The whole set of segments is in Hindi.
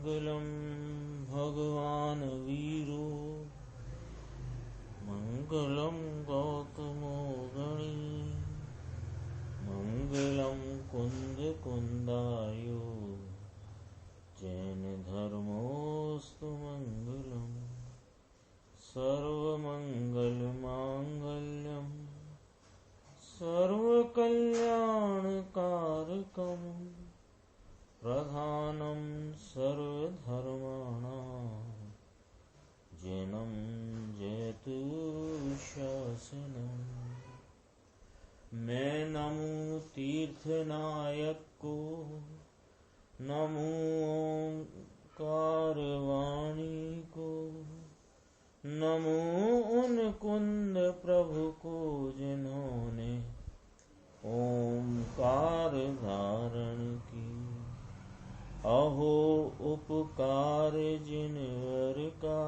मंगलम भगवान वीरो मंगलम गौतमो गणी मंगलम कुंद कुंदायो जैन धर्मोस्तु मंगलम सर्वमंगल मांगल्यम सर्वकल्याणकारकम प्रधानम सर्वधर्माणां जैनं जयतु शासनम। मैं नमो तीर्थनायक को, नमो ओंकार वाणी को, नमो उन कुंद प्रभु को जिन्होंने ओंकार धारण की। अहो उपकार जिनवर का,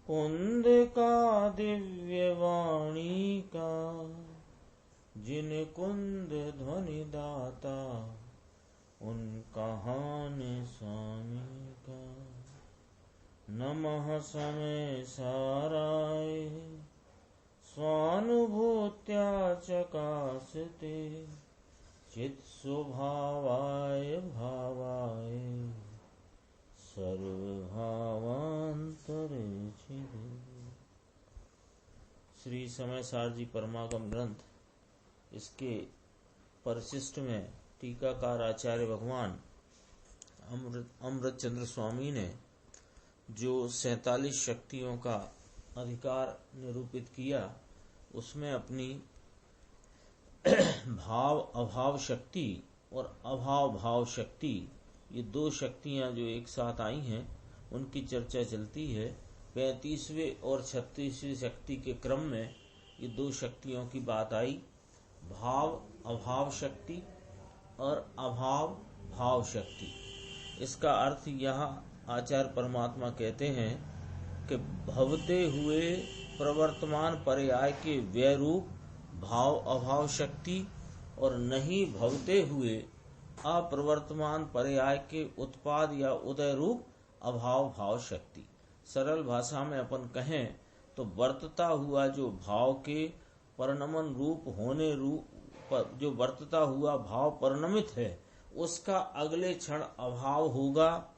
कुंद का दिव्य वाणी का, जिन कुंद ध्वनि दाता उन कहान स्वामी का। नमः समय साराय स्वानुभूत्या चकासते चित स्वभावाय भावाय सर्वभावांतरे छिदे। श्री समय सार जी परमागम ग्रंथ, इसके परिशिष्ट में टीकाकार आचार्य भगवान अमृत चंद्र स्वामी ने जो 47 शक्तियों का अधिकार निरूपित किया, उसमें अपनी भाव अभाव शक्ति और अभाव भाव शक्ति, ये दो शक्तियां जो एक साथ आई हैं, उनकी चर्चा चलती है। 35वें और 36वें शक्ति के क्रम में ये दो शक्तियों की बात आई, भाव अभाव शक्ति और अभाव भाव शक्ति। इसका अर्थ यहाँ आचार्य परमात्मा कहते हैं कि भवते हुए प्रवर्तमान पर्याय के व्यय रूप भाव अभाव शक्ति और नहीं भवते हुए अप्रवर्तमान पर्याय के उत्पाद या उदय रूप अभाव भाव शक्ति। सरल भाषा में अपन कहें तो वर्तता हुआ जो भाव के परिणमन रूप होने रूप जो वर्तता हुआ भाव परिणमित है, उसका अगले क्षण अभाव होगा,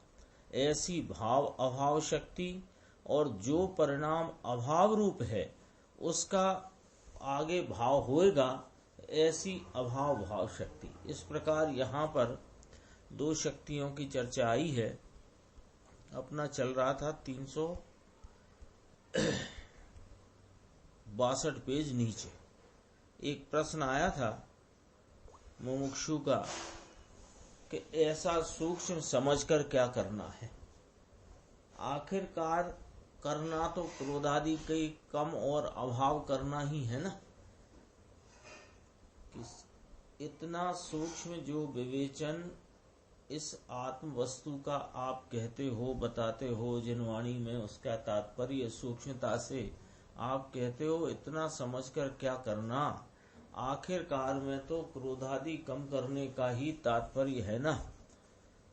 ऐसी भाव अभाव शक्ति। और जो परिणाम अभाव रूप है उसका आगे भाव होएगा, ऐसी अभाव भाव शक्ति। इस प्रकार यहाँ पर दो शक्तियों की चर्चा आई है। अपना चल रहा था 362 पेज नीचे। एक प्रश्न आया था मुमुक्षु का कि ऐसा सूक्ष्म समझकर क्या करना है। आखिरकार करना तो क्रोधादि के कम और अभाव करना ही है ना। इतना सूक्ष्म जो विवेचन इस आत्म वस्तु का आप कहते हो, बताते हो जिन वाणी में, उसका तात्पर्य सूक्ष्मता से आप कहते हो, इतना समझकर क्या करना। आखिरकार में तो क्रोधादि कम करने का ही तात्पर्य है ना।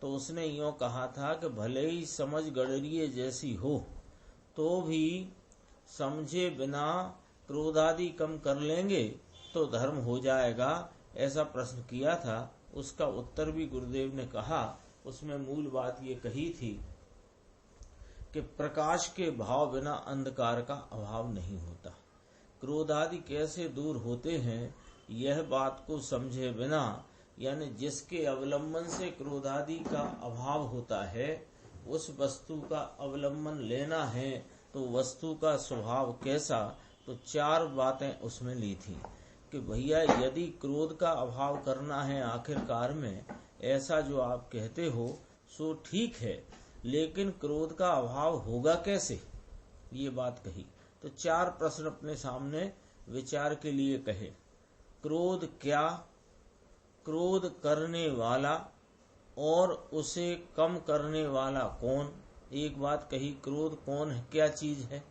तो उसने यूं कहा था कि भले ही समझ गडरिये जैसी हो तो भी समझे बिना क्रोधादि कम कर लेंगे तो धर्म हो जाएगा, ऐसा प्रश्न किया था। उसका उत्तर भी गुरुदेव ने कहा। उसमें मूल बात ये कही थी कि प्रकाश के भाव बिना अंधकार का अभाव नहीं होता। क्रोधादि कैसे दूर होते हैं, यह बात को समझे बिना, यानी जिसके अवलंबन से क्रोधादि का अभाव होता है, उस वस्तु का अवलंबन लेना है तो वस्तु का स्वभाव कैसा, तो 4 बातें उसमें ली थी कि भैया यदि क्रोध का अभाव करना है आखिरकार में, ऐसा जो आप कहते हो सो ठीक है, लेकिन क्रोध का अभाव होगा कैसे, ये बात कही। तो 4 प्रश्न अपने सामने विचार के लिए कहे। क्रोध क्या, क्रोध करने वाला और उसे कम करने वाला कौन। एक बात कही, क्रोध कौन है, क्या चीज है,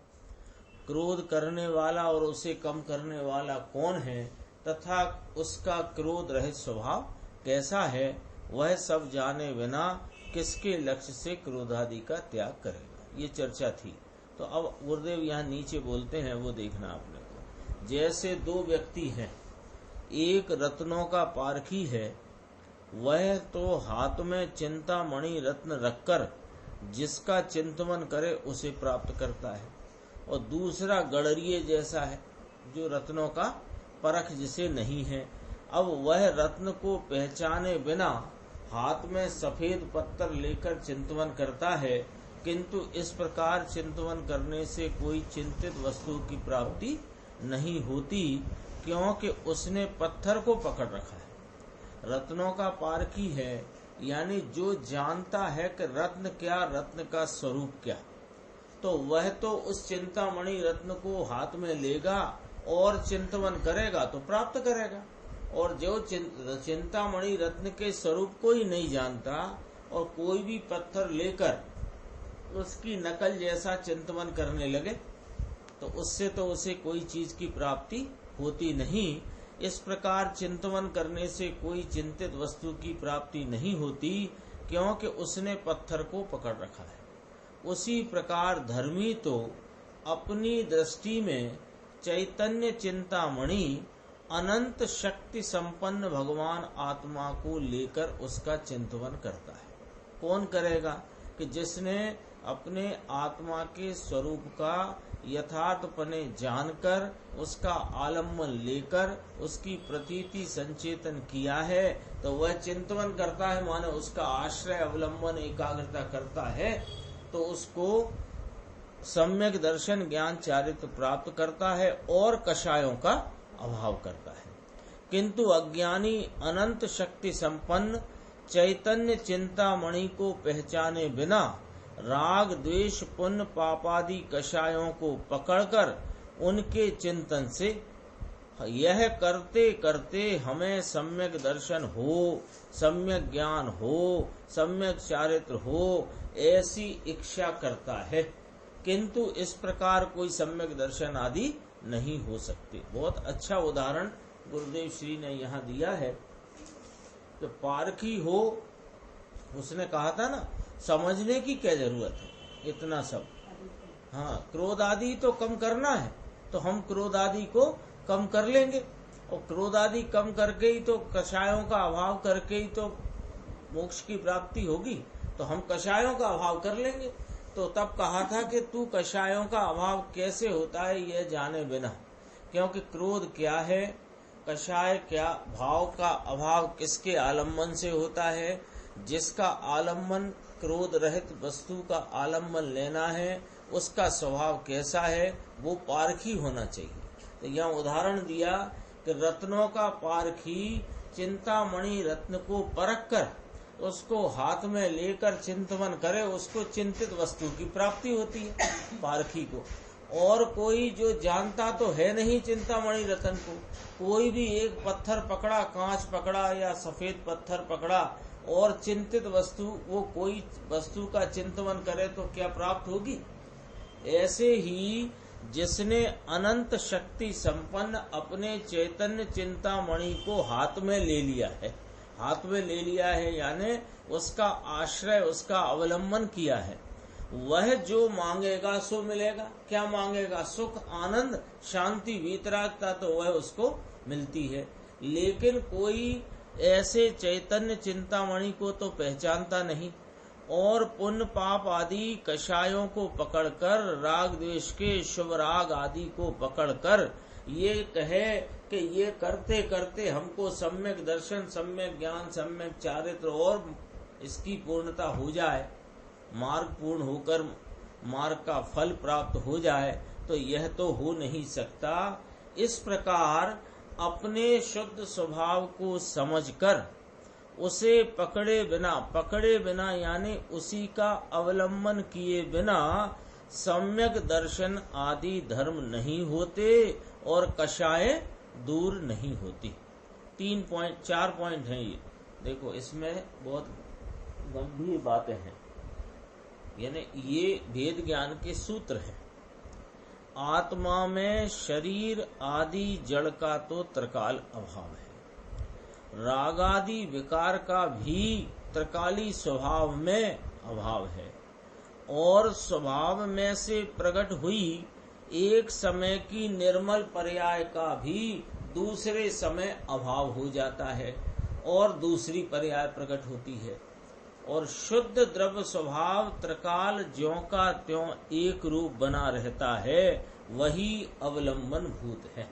क्रोध करने वाला और उसे कम करने वाला कौन है, तथा उसका क्रोध रहित स्वभाव कैसा है, वह सब जाने बिना किसके लक्ष्य से क्रोधादि का त्याग करेगा, ये चर्चा थी। तो अब गुरुदेव यहाँ नीचे बोलते हैं, वो देखना आपने को। जैसे दो व्यक्ति हैं, एक रत्नों का पारखी है, वह तो हाथ में चिंतामणि रत्न रखकर जिसका चिंतन करे उसे प्राप्त करता है, और दूसरा गड़रिये जैसा है जो रत्नों का परख जिसे नहीं है। अब वह रत्न को पहचाने बिना हाथ में सफेद पत्थर लेकर चिंतन करता है, किंतु इस प्रकार चिंतन करने से कोई चिंतित वस्तु की प्राप्ति नहीं होती, क्योंकि उसने पत्थर को पकड़ रखा है। रत्नों का पारखी है, यानी जो जानता है कि रत्न क्या, रत्न का स्वरूप क्या, तो वह तो उस चिंतामणि रत्न को हाथ में लेगा और चिंतन करेगा तो प्राप्त करेगा। और जो चिंतामणि रत्न के स्वरूप को ही नहीं जानता और कोई भी पत्थर लेकर उसकी नकल जैसा चिंतन करने लगे, तो उससे तो उसे कोई चीज की प्राप्ति होती नहीं। इस प्रकार चिंतन करने से कोई चिंतित वस्तु की प्राप्ति नहीं होती, क्योंकि उसने पत्थर को पकड़ रखा है। उसी प्रकार धर्मी तो अपनी दृष्टि में चैतन्य चिंतामणि अनंत शक्ति संपन्न भगवान आत्मा को लेकर उसका चिंतन करता है। कौन करेगा? कि जिसने अपने आत्मा के स्वरूप का यथार्थपने जानकर उसका आलम्बन लेकर उसकी प्रतीति संचेतन किया है, तो वह चिंतन करता है, माने उसका आश्रय अवलंबन एकाग्रता करता है, तो उसको सम्यक दर्शन ज्ञान चारित्र प्राप्त करता है और कषायों का अभाव करता है। किंतु अज्ञानी अनंत शक्ति संपन्न चैतन्य चिंतामणि को पहचाने बिना राग द्वेष पुण्य पापादि कषायों को पकड़कर उनके चिंतन से यह करते करते हमें सम्यक दर्शन हो, सम्यक ज्ञान हो, सम्यक चारित्र हो, ऐसी इच्छा करता है, किंतु इस प्रकार कोई सम्यक दर्शन आदि नहीं हो सकते। बहुत अच्छा उदाहरण गुरुदेव श्री ने यहाँ दिया है। तो पारखी हो, उसने कहा था ना, समझने की क्या जरूरत है, इतना सब। हाँ, क्रोध आदि तो कम करना है, तो हम क्रोध आदि को कम कर लेंगे, और क्रोध आदि कम करके ही तो कषायों का अभाव करके ही तो मोक्ष की प्राप्ति होगी, तो हम कषायों का अभाव कर लेंगे। तो तब कहा था कि तू कषायों का अभाव कैसे होता है यह जाने बिना, क्योंकि क्रोध क्या है, कषाय क्या, भाव का अभाव किसके आलम्बन से होता है, जिसका आलम्बन क्रोध रहित वस्तु का आलम्बन लेना है, उसका स्वभाव कैसा है, वो पारखी होना चाहिए। तो यह उदाहरण दिया कि रत्नों का पारखी चिंतामणि रत्न को परख कर उसको हाथ में लेकर चिंतन करे, उसको चिंतित वस्तु की प्राप्ति होती है पारखी को। और कोई जो जानता तो है नहीं चिंतामणि रत्न को, कोई भी एक पत्थर पकड़ा, कांच पकड़ा या सफेद पत्थर पकड़ा और चिंतित वस्तु, वो कोई वस्तु का चिंतन करे तो क्या प्राप्त होगी? ऐसे ही जिसने अनंत शक्ति संपन्न अपने चैतन्य चिंतामणि को हाथ में ले लिया है, हाथ में ले लिया है यानी उसका आश्रय, उसका अवलंबन किया है, वह जो मांगेगा सो मिलेगा। क्या मांगेगा? सुख, आनंद, शांति, वीतरागता, तो वह उसको मिलती है। लेकिन कोई ऐसे चैतन्य चिंतामणि को तो पहचानता नहीं, और पुण्य पाप आदि कषायों को पकड़कर, राग द्वेष के शुभ राग आदि को पकड़कर ये कहे कि ये करते करते हमको सम्यक दर्शन, सम्यक ज्ञान, सम्यक चारित्र और इसकी पूर्णता हो जाए, मार्ग पूर्ण होकर मार्ग का फल प्राप्त हो जाए, तो यह तो हो नहीं सकता। इस प्रकार अपने शुद्ध स्वभाव को समझकर उसे पकड़े बिना यानी उसी का अवलंबन किए बिना सम्यक दर्शन आदि धर्म नहीं होते और कषाय दूर नहीं होती। 4 पॉइंट हैं ये। देखो, इसमें बहुत गंभीर बातें हैं, यानी ये वेद ज्ञान के सूत्र हैं। आत्मा में शरीर आदि जड़ का तो त्रकाल अभाव है, रागादि विकार का भी त्रिकाली स्वभाव में अभाव है, और स्वभाव में से प्रकट हुई एक समय की निर्मल पर्याय का भी दूसरे समय अभाव हो जाता है और दूसरी पर्याय प्रकट होती है। और शुद्ध द्रव्य स्वभाव त्रिकाल ज्यों का त्यों एक रूप बना रहता है, वही अवलंबन भूत है।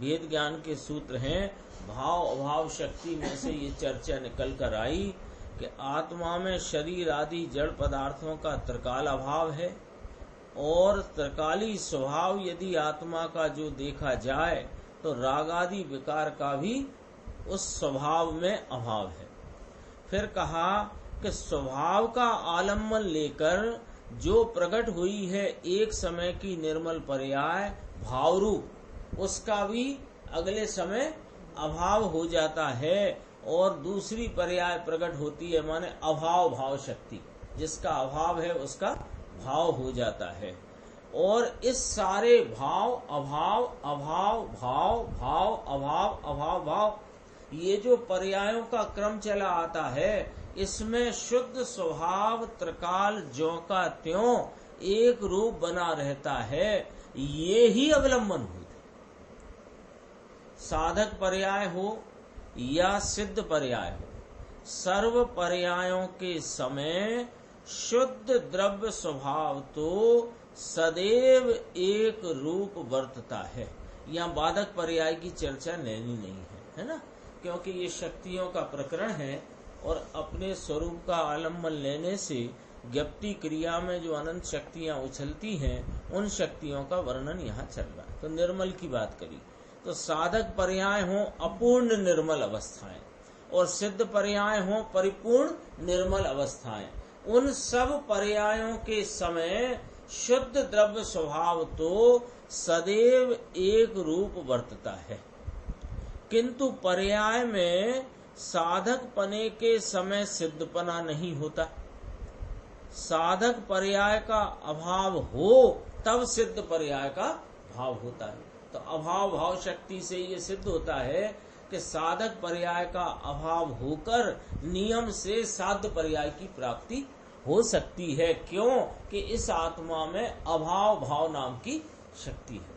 भेद ज्ञान के सूत्र हैं, भाव अभाव शक्ति में से ये चर्चा निकल कर आई कि आत्मा में शरीर आदि जड़ पदार्थों का त्रिकाल अभाव है, और त्रिकाली स्वभाव यदि आत्मा का जो देखा जाए तो राग आदि विकार का भी उस स्वभाव में अभाव है। फिर कहा कि स्वभाव का आलम्बन लेकर जो प्रकट हुई है एक समय की निर्मल पर्याय भाव रूप, उसका भी अगले समय अभाव हो जाता है, और दूसरी पर्याय प्रकट होती है, माने अभाव भाव शक्ति, जिसका अभाव है उसका भाव हो जाता है। और इस सारे भाव अभाव अभाव भाव भाव अभाव अभाव भाव, ये जो पर्यायों का क्रम चला आता है, इसमें शुद्ध स्वभाव त्रिकाल ज्यों का त्यों एक रूप बना रहता है, ये ही अवलंबन होता है। साधक पर्याय हो या सिद्ध पर्याय हो, सर्व पर्यायों के समय शुद्ध द्रव्य स्वभाव तो सदैव एक रूप वर्तता है। यहाँ बाधक पर्याय की चर्चा लेनी नहीं है ना, क्योंकि ये शक्तियों का प्रकरण है, और अपने स्वरूप का आलम्बन लेने से ज्ञप्ति क्रिया में जो अनंत शक्तियां उछलती हैं, उन शक्तियों का वर्णन यहाँ चल रहा है। तो निर्मल की बात करी तो साधक पर्याय हो अपूर्ण निर्मल अवस्थाएं, और सिद्ध पर्याय हो परिपूर्ण निर्मल अवस्थाएं। उन सब पर्यायों के समय शुद्ध द्रव्य स्वभाव तो सदैव एक रूप वर्तता है, किंतु पर्याय में साधक पने के समय सिद्धपना नहीं होता। साधक पर्याय का अभाव हो तब सिद्ध पर्याय का भाव होता है। तो अभाव भाव शक्ति से ये सिद्ध होता है कि साधक पर्याय का अभाव होकर नियम से साध्य पर्याय की प्राप्ति हो सकती है। क्यों कि इस आत्मा में अभाव भाव नाम की शक्ति है।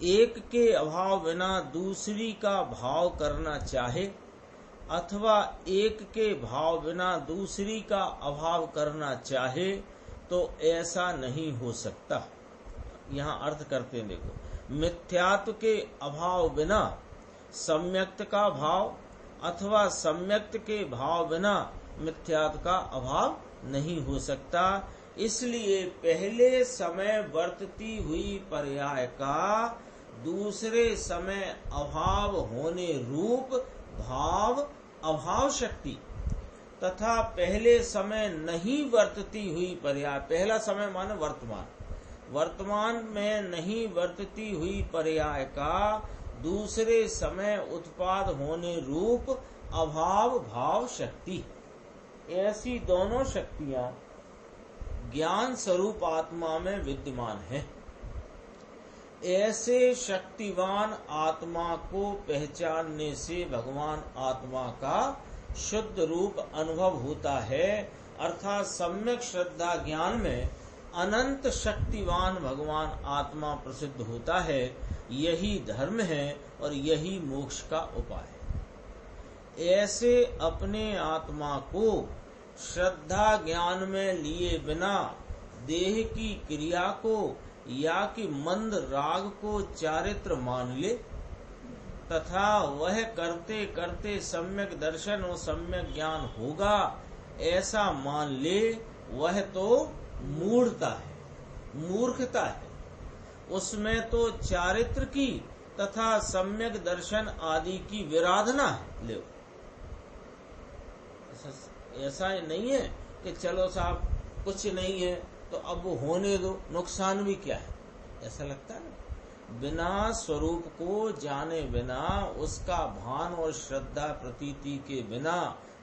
एक के अभाव बिना दूसरी का भाव करना चाहे, अथवा एक के भाव बिना दूसरी का अभाव करना चाहे, तो ऐसा नहीं हो सकता। यहाँ अर्थ करते हैं, देखो, मिथ्यात्व के अभाव बिना सम्यक्त का भाव, अथवा सम्यक्त के भाव बिना मिथ्यात्व का अभाव नहीं हो सकता। इसलिए पहले समय वर्तती हुई पर्याय का दूसरे समय अभाव होने रूप भाव अभाव शक्ति, तथा पहले समय नहीं वर्तती हुई पर्याय, पहला समय माने वर्तमान, वर्तमान में नहीं वर्तती हुई पर्याय का दूसरे समय उत्पाद होने रूप अभाव भाव शक्ति, ऐसी दोनों शक्तियां ज्ञान स्वरूप आत्मा में विद्यमान है। ऐसे शक्तिवान आत्मा को पहचानने से भगवान आत्मा का शुद्ध रूप अनुभव होता है, अर्थात सम्यक श्रद्धा ज्ञान में अनंत शक्तिवान भगवान आत्मा प्रसिद्ध होता है। यही धर्म है और यही मोक्ष का उपाय है। ऐसे अपने आत्मा को श्रद्धा ज्ञान में लिए बिना देह की क्रिया को या कि मंद राग को चारित्र मान ले, तथा वह करते करते सम्यक दर्शन और सम्यक ज्ञान होगा ऐसा मान ले, वह तो मूढ़ता है, मूर्खता है। उसमें तो चारित्र की तथा सम्यक दर्शन आदि की विराधना है। ले, ऐसा नहीं है कि चलो साहब कुछ नहीं है तो अब होने दो, नुकसान भी क्या है, ऐसा लगता है ना। बिना स्वरूप को जाने बिना, उसका भान और श्रद्धा प्रतीति के बिना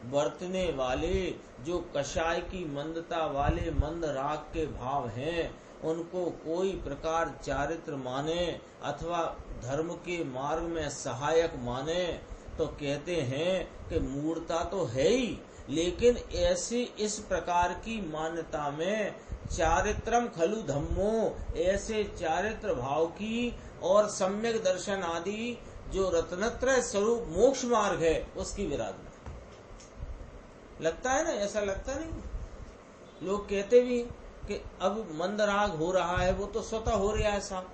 बरतने वाले जो कषाय की मंदता वाले मंद राग के भाव हैं, उनको कोई प्रकार चारित्र माने अथवा धर्म के मार्ग में सहायक माने, तो कहते हैं कि मूढ़ता तो है ही, लेकिन ऐसी इस प्रकार की मान्यता में चारित्रम खलु धम्मो, ऐसे चारित्र भाव की और सम्यक दर्शन आदि जो रत्नत्रय स्वरूप मोक्ष मार्ग है उसकी विराधना। लगता है ना, ऐसा लगता नहीं? लोग कहते भी कि अब मंदराग हो रहा है, वो तो स्वतः हो रहा है साहब।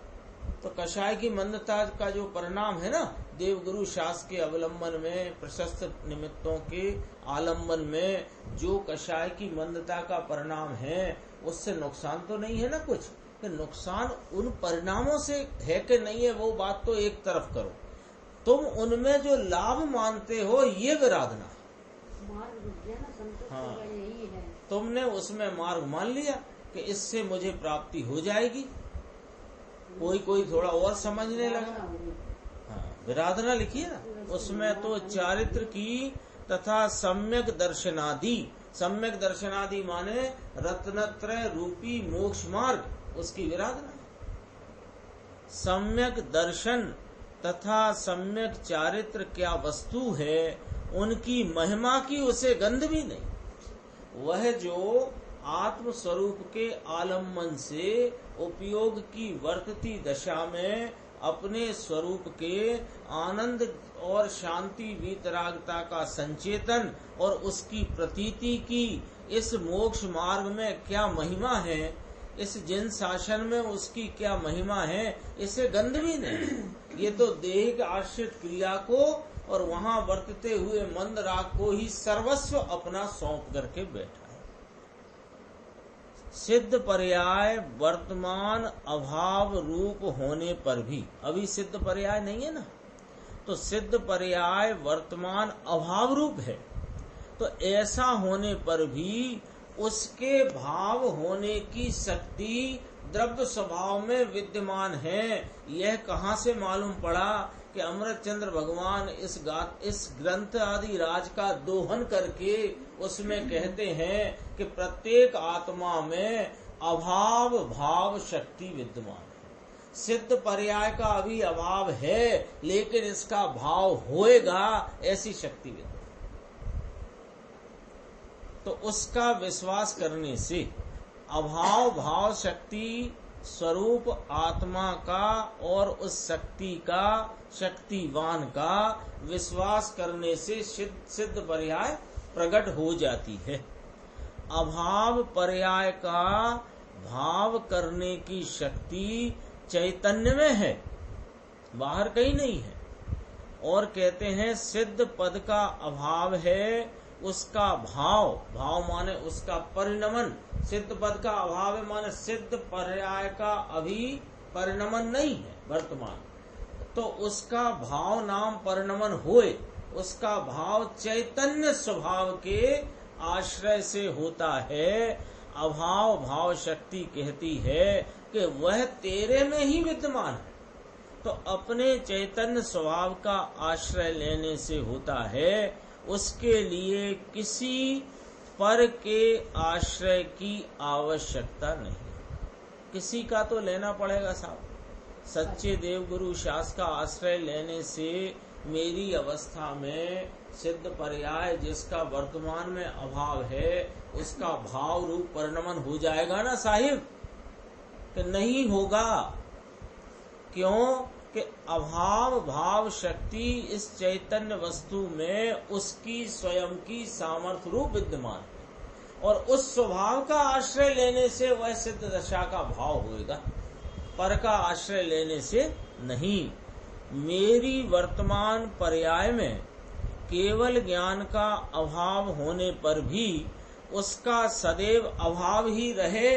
तो कषाय की मंदता का जो परिणाम है ना, देवगुरु शास्त्र के अवलंबन में, प्रशस्त निमित्तों के आलंबन में जो कषाय की मंदता का परिणाम है, उससे नुकसान तो नहीं है ना कुछ। कि नुकसान उन परिणामों से है कि नहीं है, वो बात तो एक तरफ करो, तुम उनमें जो लाभ मानते हो ये विराधना है। हाँ, तुमने उसमें मार्ग मान लिया कि इससे मुझे प्राप्ति हो जाएगी, कोई थोड़ा और समझने लगा। हाँ, विराधना लिखिए ना, उसमें तो चारित्र की तथा सम्यक दर्शनादि, सम्यक दर्शनादि माने रत्नत्रय रूपी मोक्ष मार्ग, उसकी विराधना। सम्यक दर्शन तथा सम्यक चारित्र क्या वस्तु है, उनकी महिमा की उसे गंध भी नहीं। वह जो आत्म स्वरूप के आलम्बन से उपयोग की वर्तती दशा में अपने स्वरूप के आनंद और शांति वीतरागता का संचेतन और उसकी प्रतीति की इस मोक्ष मार्ग में क्या महिमा है, इस जिन शासन में उसकी क्या महिमा है, इसे गंध भी नहीं। ये तो देह के आश्रित क्रिया को और वहां वर्तते हुए मंद राग को ही सर्वस्व अपना सौंप करके बैठा है। सिद्ध पर्याय वर्तमान अभाव रूप होने पर भी, अभी सिद्ध पर्याय नहीं है ना, तो सिद्ध पर्याय वर्तमान अभाव रूप है, तो ऐसा होने पर भी उसके भाव होने की शक्ति द्रव्य स्वभाव में विद्यमान है। यह कहाँ से मालूम पड़ा कि अमृतचंद्र भगवान इस ग्रंथ आदि राज का दोहन करके उसमें कहते हैं कि प्रत्येक आत्मा में अभाव भाव शक्ति विद्यमान है। सिद्ध पर्याय का अभी अभाव है, लेकिन इसका भाव होएगा, ऐसी शक्ति विद्यमान। तो उसका विश्वास करने से अभाव भाव शक्ति स्वरूप आत्मा का और उस शक्ति का, शक्तिवान का विश्वास करने से सिद्ध पर्याय प्रकट हो जाती है। अभाव पर्याय का भाव करने की शक्ति चैतन्य में है, बाहर कहीं नहीं है। और कहते हैं सिद्ध पद का अभाव है, उसका भाव, भाव माने उसका परिणमन, सिद्ध पद का अभाव है माने सिद्ध पर्याय का अभी परिणमन नहीं है वर्तमान, तो उसका भाव नाम परिणमन होए, उसका भाव चैतन्य स्वभाव के आश्रय से होता है। अभाव भाव शक्ति कहती है कि वह तेरे में ही विद्यमान है, तो अपने चैतन्य स्वभाव का आश्रय लेने से होता है। उसके लिए किसी पर के आश्रय की आवश्यकता नहीं, किसी का तो लेना पड़ेगा साहब। सच्चे देवगुरु शास्त्र का आश्रय लेने से मेरी अवस्था में सिद्ध पर्याय जिसका वर्तमान में अभाव है, उसका भाव रूप परिणमन हो जाएगा ना साहिब, कि नहीं होगा? क्यों कि अभाव भाव शक्ति इस चैतन्य वस्तु में उसकी स्वयं की सामर्थ्य रूप विद्यमान है, और उस स्वभाव का आश्रय लेने से वह सिद्ध दशा का भाव होएगा, पर का आश्रय लेने से नहीं। मेरी वर्तमान पर्याय में केवल ज्ञान का अभाव होने पर भी उसका सदैव अभाव ही रहे,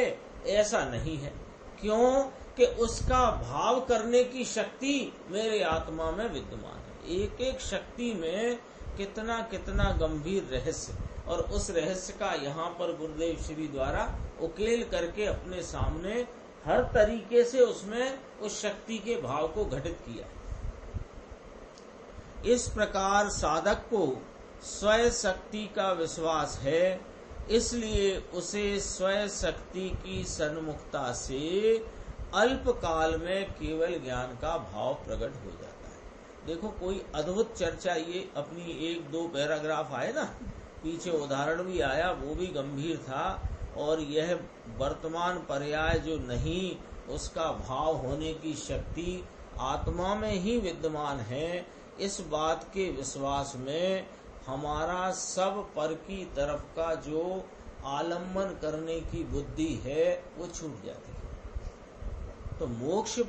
ऐसा नहीं है। क्यों कि उसका भाव करने की शक्ति मेरे आत्मा में विद्यमान है। एक एक शक्ति में कितना कितना गंभीर रहस्य, और उस रहस्य का यहाँ पर गुरुदेव श्री द्वारा उकेल करके अपने सामने हर तरीके से उसमें उस शक्ति के भाव को घटित किया। इस प्रकार साधक को स्वयं शक्ति का विश्वास है, इसलिए उसे स्वयं शक्ति की सन्मुखता से अल्प काल में केवल ज्ञान का भाव प्रकट हो जाता है। देखो कोई अद्भुत चर्चा, ये अपनी 1-2 पैराग्राफ आए ना, पीछे उदाहरण भी आया, वो भी गंभीर था। और यह वर्तमान पर्याय जो नहीं, उसका भाव होने की शक्ति आत्मा में ही विद्यमान है, इस बात के विश्वास में हमारा सब पर की तरफ का जो आलम्बन करने की बुद्धि है वो छूट जाती है। तो मोक्ष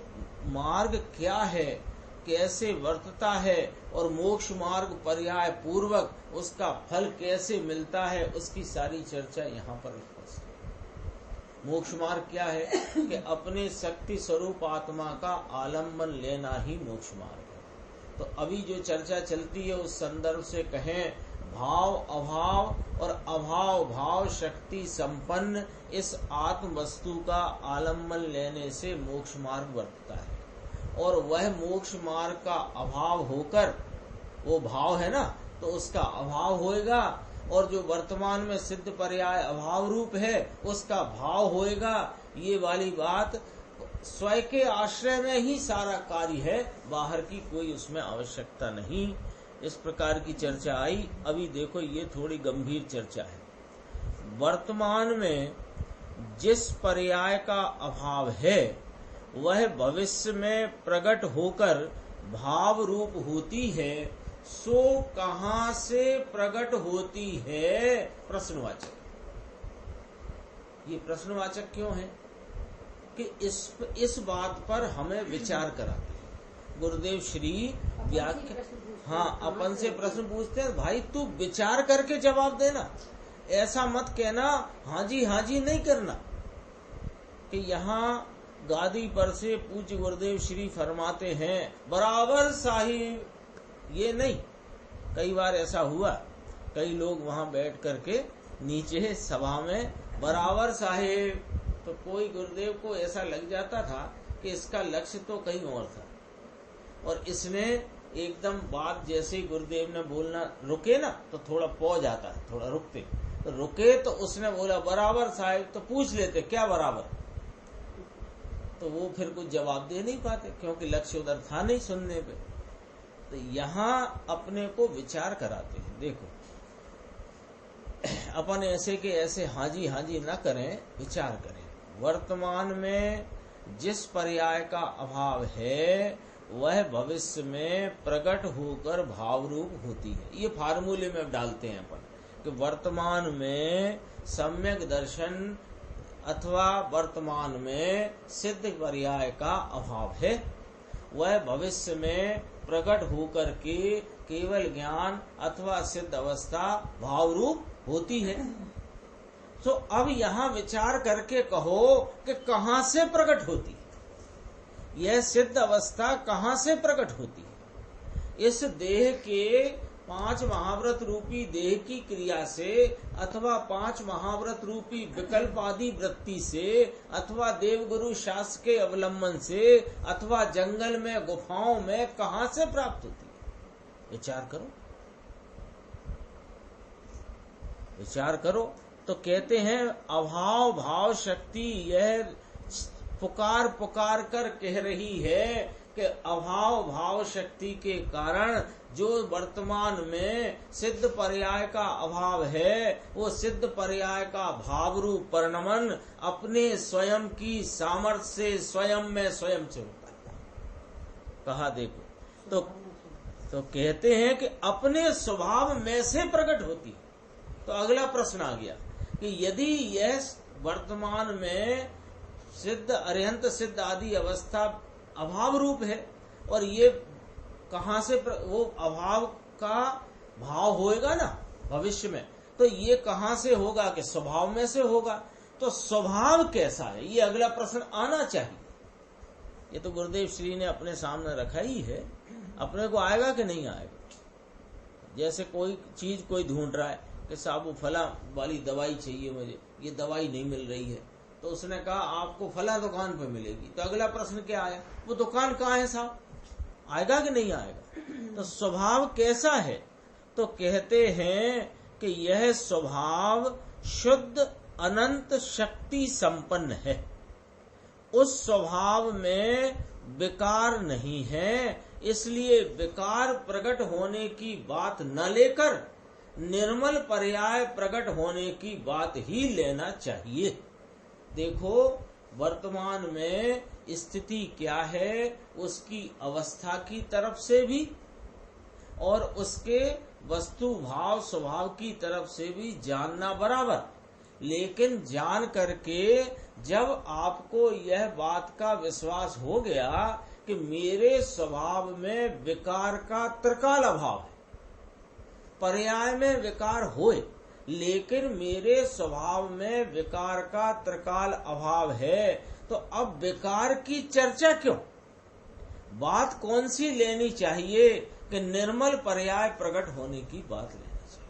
मार्ग क्या है, कैसे वर्तता है, और मोक्ष मार्ग पर्याय पूर्वक उसका फल कैसे मिलता है, उसकी सारी चर्चा यहाँ पर स्पष्ट है। मोक्ष मार्ग क्या है कि अपने शक्ति स्वरूप आत्मा का आलम्बन लेना ही मोक्ष मार्ग है। तो अभी जो चर्चा चलती है उस संदर्भ से कहें, भाव अभाव और अभाव भाव शक्ति संपन्न इस आत्म वस्तु का आलम्बन लेने से मोक्ष मार्ग वर्तता है। और वह मोक्ष मार्ग का अभाव होकर, वो भाव है ना, तो उसका अभाव होएगा, और जो वर्तमान में सिद्ध पर्याय अभाव रूप है उसका भाव होएगा। ये वाली बात स्वयं के आश्रय में ही सारा कार्य है, बाहर की कोई उसमें आवश्यकता नहीं। इस प्रकार की चर्चा आई। अभी देखो ये थोड़ी गंभीर चर्चा है। वर्तमान में जिस पर्याय का अभाव है वह भविष्य में प्रकट होकर भाव रूप होती है, सो कहां से प्रकट होती है? प्रश्नवाचक। ये प्रश्नवाचक क्यों है कि इस बात पर हमें विचार कराते हैं गुरुदेव श्री व्याख्या। हाँ, अपन से प्रश्न पूछते हैं, भाई तू विचार करके जवाब देना, ऐसा मत कहना हाँ जी नहीं करना। कि यहाँ गादी पर से पूज्य गुरुदेव श्री फरमाते हैं बराबर साहिब, ये नहीं। कई बार ऐसा हुआ, कई लोग वहां बैठ करके नीचे सभा में बराबर साहिब, तो कोई गुरुदेव को ऐसा लग जाता था कि इसका लक्ष्य तो कहीं और था, और इसने एकदम बात जैसे ही गुरुदेव ने बोलना रुके ना, तो थोड़ा पौ जाता है, थोड़ा रुकते, तो रुके तो उसने बोला बराबर साहिब, तो पूछ लेते क्या बराबर, तो वो फिर कुछ जवाब दे नहीं पाते क्योंकि लक्ष्य उधर था नहीं सुनने पे। तो यहाँ अपने को विचार कराते हैं। देखो अपन ऐसे के ऐसे हाँ जी ना करें, विचार करें। वर्तमान में जिस पर्याय का अभाव है वह भविष्य में प्रकट होकर भाव रूप होती है। ये फार्मूले में डालते हैं अपन कि वर्तमान में सम्यक दर्शन अथवा वर्तमान में सिद्ध पर्याय का अभाव है, वह भविष्य में प्रकट होकर के केवल ज्ञान अथवा सिद्ध अवस्था भाव रूप होती है। तो अब यहाँ विचार करके कहो कि कहाँ से प्रकट होती है, यह सिद्ध अवस्था कहाँ से प्रकट होती है? इस देह के 5 महाव्रत रूपी देह की क्रिया से, अथवा 5 महाव्रत रूपी विकल्प आदि वृत्ति से, अथवा देवगुरु शास्त्र के अवलंबन से, अथवा जंगल में गुफाओं में कहाँ से प्राप्त होती है? विचार करो, विचार करो। तो कहते हैं अभाव भाव शक्ति यह पुकार पुकार कर कह रही है कि अभाव भाव शक्ति के कारण जो वर्तमान में सिद्ध पर्याय का अभाव है, वो सिद्ध पर्याय का भाव रूप परिणमन अपने स्वयं की सामर्थ्य से स्वयं में स्वयं से होता है। कहा देखो, तो कहते हैं कि अपने स्वभाव में से प्रकट होती है। तो अगला प्रश्न आ गया कि यदि यह वर्तमान में सिद्ध अरिहंत सिद्ध आदि अवस्था अभाव रूप है, और ये कहां से वो अभाव का भाव होएगा ना भविष्य में, तो ये कहां से होगा कि स्वभाव में से होगा। तो स्वभाव कैसा है, ये अगला प्रश्न आना चाहिए। ये तो गुरुदेव श्री ने अपने सामने रखा ही है, अपने को आएगा कि नहीं आएगा। जैसे कोई चीज कोई ढूंढ रहा है कि साहब वो फला वाली दवाई चाहिए मुझे, ये दवाई नहीं मिल रही है, तो उसने कहा आपको फला दुकान पे मिलेगी। तो अगला प्रश्न क्या आया, वो दुकान कहाँ है साहब, आएगा कि नहीं आएगा? तो स्वभाव कैसा है? तो कहते हैं कि यह स्वभाव शुद्ध अनंत शक्ति संपन्न है। उस स्वभाव में विकार नहीं है, इसलिए विकार प्रकट होने की बात न लेकर निर्मल पर्याय प्रकट होने की बात ही लेना चाहिए। देखो वर्तमान में स्थिति क्या है, उसकी अवस्था की तरफ से भी और उसके वस्तु भाव स्वभाव की तरफ से भी जानना बराबर। लेकिन जान करके जब आपको यह बात का विश्वास हो गया कि मेरे स्वभाव में विकार का त्रिकाल अभाव है, पर्याय में विकार होए लेकिन मेरे स्वभाव में विकार का त्रिकाल अभाव है, तो अब विकार की चर्चा क्यों? बात कौन सी लेनी चाहिए कि निर्मल पर्याय प्रकट होने की बात लेनी चाहिए।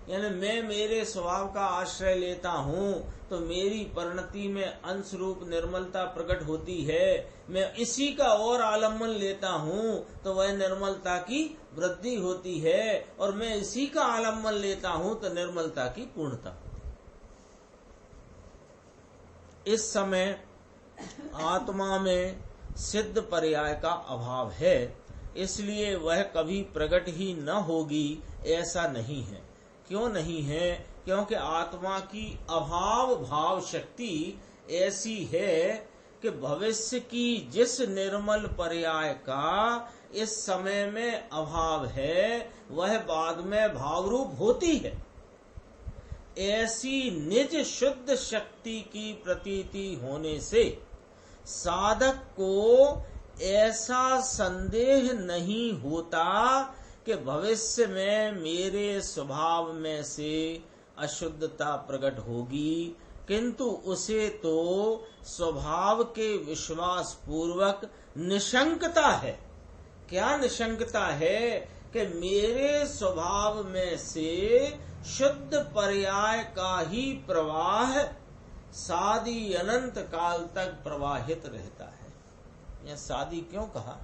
यानी मैं मेरे स्वभाव का आश्रय लेता हूँ तो मेरी परिणति में अंश रूप निर्मलता प्रकट होती है, मैं इसी का और आलम्बन लेता हूँ तो वह निर्मलता की वृद्धि होती है, और मैं इसी का आलम्बन लेता हूँ तो निर्मलता की पूर्णता होती है। इस समय आत्मा में सिद्ध पर्याय का अभाव है, इसलिए वह कभी प्रकट ही न होगी ऐसा नहीं है। क्यों नहीं है? क्योंकि आत्मा की अभाव भाव शक्ति ऐसी है कि भविष्य की जिस निर्मल पर्याय का इस समय में अभाव है वह बाद में भाव रूप होती है। ऐसी निज शुद्ध शक्ति की प्रतीति होने से साधक को ऐसा संदेह नहीं होता कि भविष्य में मेरे स्वभाव में से अशुद्धता प्रकट होगी, किंतु उसे तो स्वभाव के विश्वास पूर्वक निशंकता है। क्या निशंकता है? कि मेरे स्वभाव में से शुद्ध पर्याय का ही प्रवाह सादी अनंत काल तक प्रवाहित रहता है। यह सादी क्यों कहा?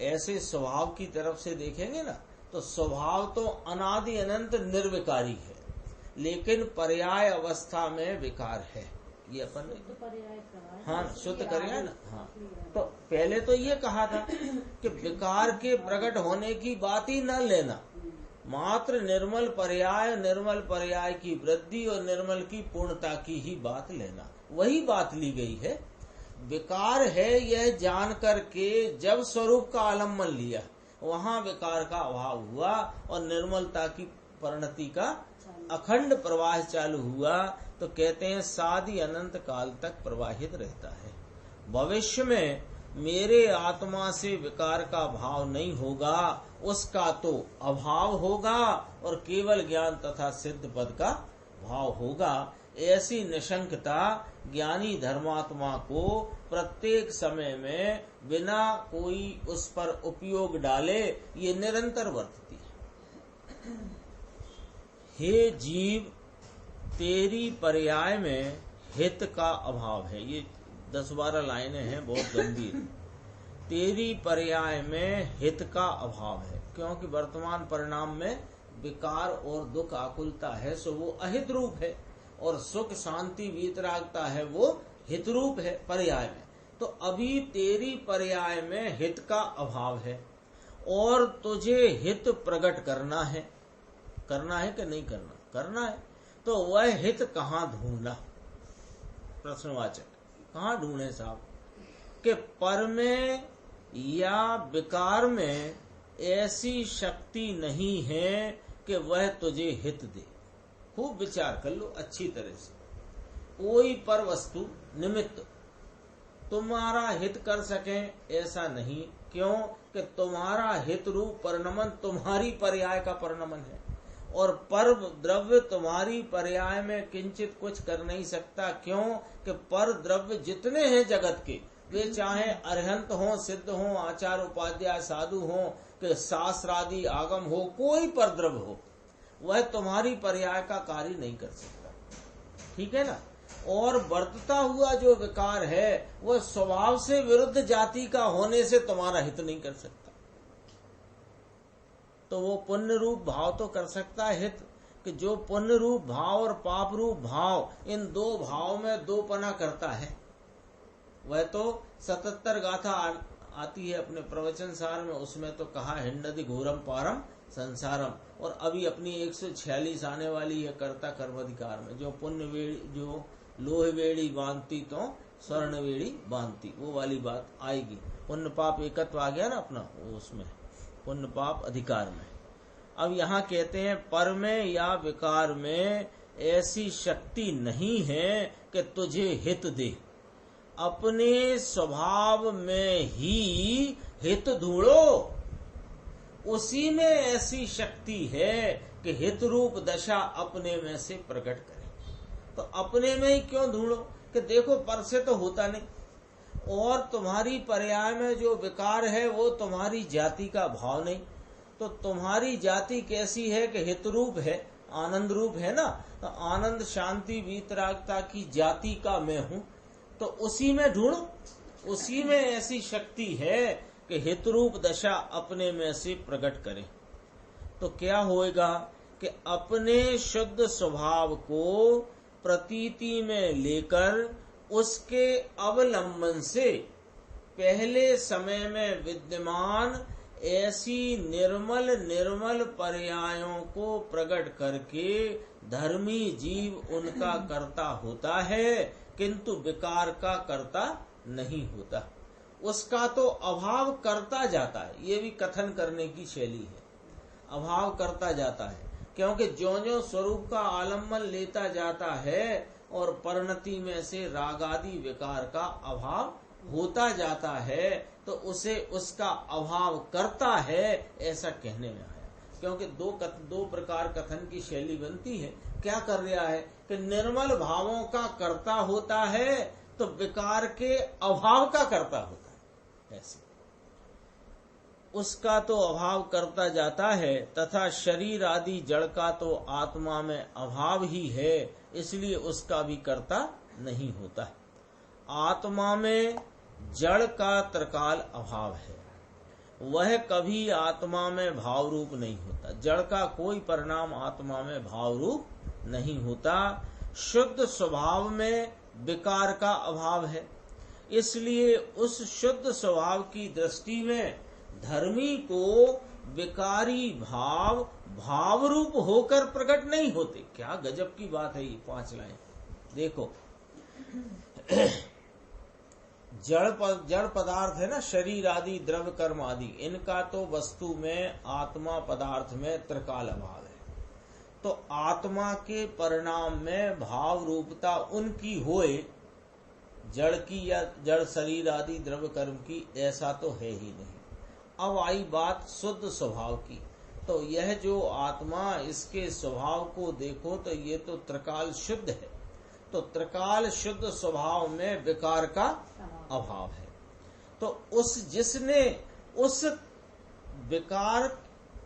ऐसे स्वभाव की तरफ से देखेंगे ना तो स्वभाव तो अनादि अनंत निर्विकारी है, लेकिन पर्याय अवस्था में विकार है। ये अपन हाँ शुद्ध पर्याय ना। हाँ तो पहले तो ये कहा था कि विकार के प्रकट होने की बात ही न लेना, मात्र निर्मल पर्याय की वृद्धि और निर्मल की पूर्णता की ही बात लेना, वही बात ली गई है। विकार है यह जान करके जब स्वरूप का आलम्बन लिया वहाँ विकार का अभाव हुआ और निर्मलता की परिणति का अखंड प्रवाह चालू हुआ, तो कहते हैं सादी अनंत काल तक प्रवाहित रहता है। भविष्य में मेरे आत्मा से विकार का भाव नहीं होगा, उसका तो अभाव होगा और केवल ज्ञान तथा सिद्ध पद का भाव होगा। ऐसी निशंकता ज्ञानी धर्मात्मा को प्रत्येक समय में बिना कोई उस पर उपयोग डाले ये निरंतर वर्तती है। हे जीव, तेरी पर्याय में हित का अभाव है। ये 10-12 लाइनें हैं, बहुत गंभीर। तेरी पर्याय में हित का अभाव है, क्योंकि वर्तमान परिणाम में विकार और दुख आकुलता है, सो वो अहित रूप है, और सुख शांति वीतरागता है वो हित रूप है पर्याय में। तो अभी तेरी पर्याय में हित का अभाव है और तुझे हित प्रकट करना है कि नहीं करना? करना है। तो वह हित कहाँ ढूंढना? प्रश्नवाचक, कहाँ ढूंढे साहब? कि पर में या विकार में ऐसी शक्ति नहीं है कि वह तुझे हित दे। खूब विचार कर लो अच्छी तरह से। कोई पर वस्तु निमित्त तुम्हारा हित कर सके ऐसा नहीं। क्यों? कि तुम्हारा हित रूप परिणमन तुम्हारी पर्याय का परिणमन है, और पर द्रव्य तुम्हारी पर्याय में किंचित कुछ कर नहीं सकता। क्यों? कि पर द्रव्य जितने हैं जगत के, वे चाहे अरहंत हो, सिद्ध हो, आचार उपाध्याय साधु हो, कि शास्त्रादि आगम हो, कोई पर द्रव्य हो, वह तुम्हारी पर्याय का कार्य नहीं कर सकता। ठीक है ना? और वर्तता हुआ जो विकार है वह स्वभाव से विरुद्ध जाति का होने से तुम्हारा हित नहीं कर सकता। तो वो पुण्य रूप भाव तो कर सकता है हित, कि जो पुण्य रूप भाव और पाप रूप भाव, इन दो भाव में दोपना करता है, वह तो 77 गाथा आती है अपने प्रवचन सार में, उसमें तो कहा हिंडति घोरम पारम संसारम। और अभी अपनी 146 आने वाली है कर्ता कर्माधिकार में, जो पुण्य वेड़ी, जो लोह वेड़ी बांधती तो स्वर्ण वेड़ी बांधती, वो वाली बात आएगी। पुण्य पाप एकत्व आ गया ना अपना, वो उसमें पुण्य पाप अधिकार में। अब यहाँ कहते हैं पर में या विकार में ऐसी शक्ति नहीं है कि तुझे हित दे, अपने स्वभाव में ही हित ढूंढो, उसी में ऐसी शक्ति है कि हित रूप दशा अपने में से प्रकट करे। तो अपने में ही क्यों ढूंढो कि देखो पर से तो होता नहीं, और तुम्हारी पर्याय में जो विकार है वो तुम्हारी जाति का भाव नहीं। तो तुम्हारी जाति कैसी है कि हित रूप है, आनंद रूप है ना, तो आनंद शांति वीतरागता की जाति का मैं हूं, तो उसी में ढूंढो, उसी में ऐसी शक्ति है कि हित रूप दशा अपने में से प्रकट करे। तो क्या होएगा कि अपने शुद्ध स्वभाव को प्रतीति में लेकर उसके अवलंबन से पहले समय में विद्यमान ऐसी निर्मल निर्मल पर्यायों को प्रकट करके धर्मी जीव उनका कर्ता होता है, किंतु विकार का कर्ता नहीं होता। उसका तो अभाव करता जाता है, ये भी कथन करने की शैली है, अभाव करता जाता है, क्योंकि ज्यों-ज्यों स्वरूप का आलम्बन लेता जाता है और परिणति में से रागादि विकार का अभाव होता जाता है, तो उसे उसका अभाव करता है ऐसा कहने में आया। क्योंकि दो प्रकार कथन की शैली बनती है। क्या कर रहा है कि निर्मल भावों का कर्ता होता है तो विकार के अभाव का कर्ता होता है, ऐसे उसका तो अभाव करता जाता है। तथा शरीर आदि जड़ का तो आत्मा में अभाव ही है, इसलिए उसका भी कर्ता नहीं होता। आत्मा में जड़ का त्रिकाल अभाव है, वह कभी आत्मा में भाव रूप नहीं होता। जड़ का कोई परिणाम आत्मा में भाव रूप नहीं होता। शुद्ध स्वभाव में विकार का अभाव है, इसलिए उस शुद्ध स्वभाव की दृष्टि में धर्मी को विकारी भाव भाव रूप होकर प्रकट नहीं होते। क्या गजब की बात है ये 5 लाइन देखो। जड़ पदार्थ है ना, शरीर आदि द्रव्य कर्म आदि, इनका तो वस्तु में आत्मा पदार्थ में त्रिकाल अभाव है। तो आत्मा के परिणाम में भाव रूपता उनकी होए, जड़ की या जड़ शरीर आदि द्रव्य कर्म की, ऐसा तो है ही नहीं। अब आई बात शुद्ध स्वभाव की, तो यह जो आत्मा, इसके स्वभाव को देखो तो ये तो त्रिकाल शुद्ध है। तो त्रिकाल शुद्ध स्वभाव में विकार का अभाव है। तो जिसने उस विकार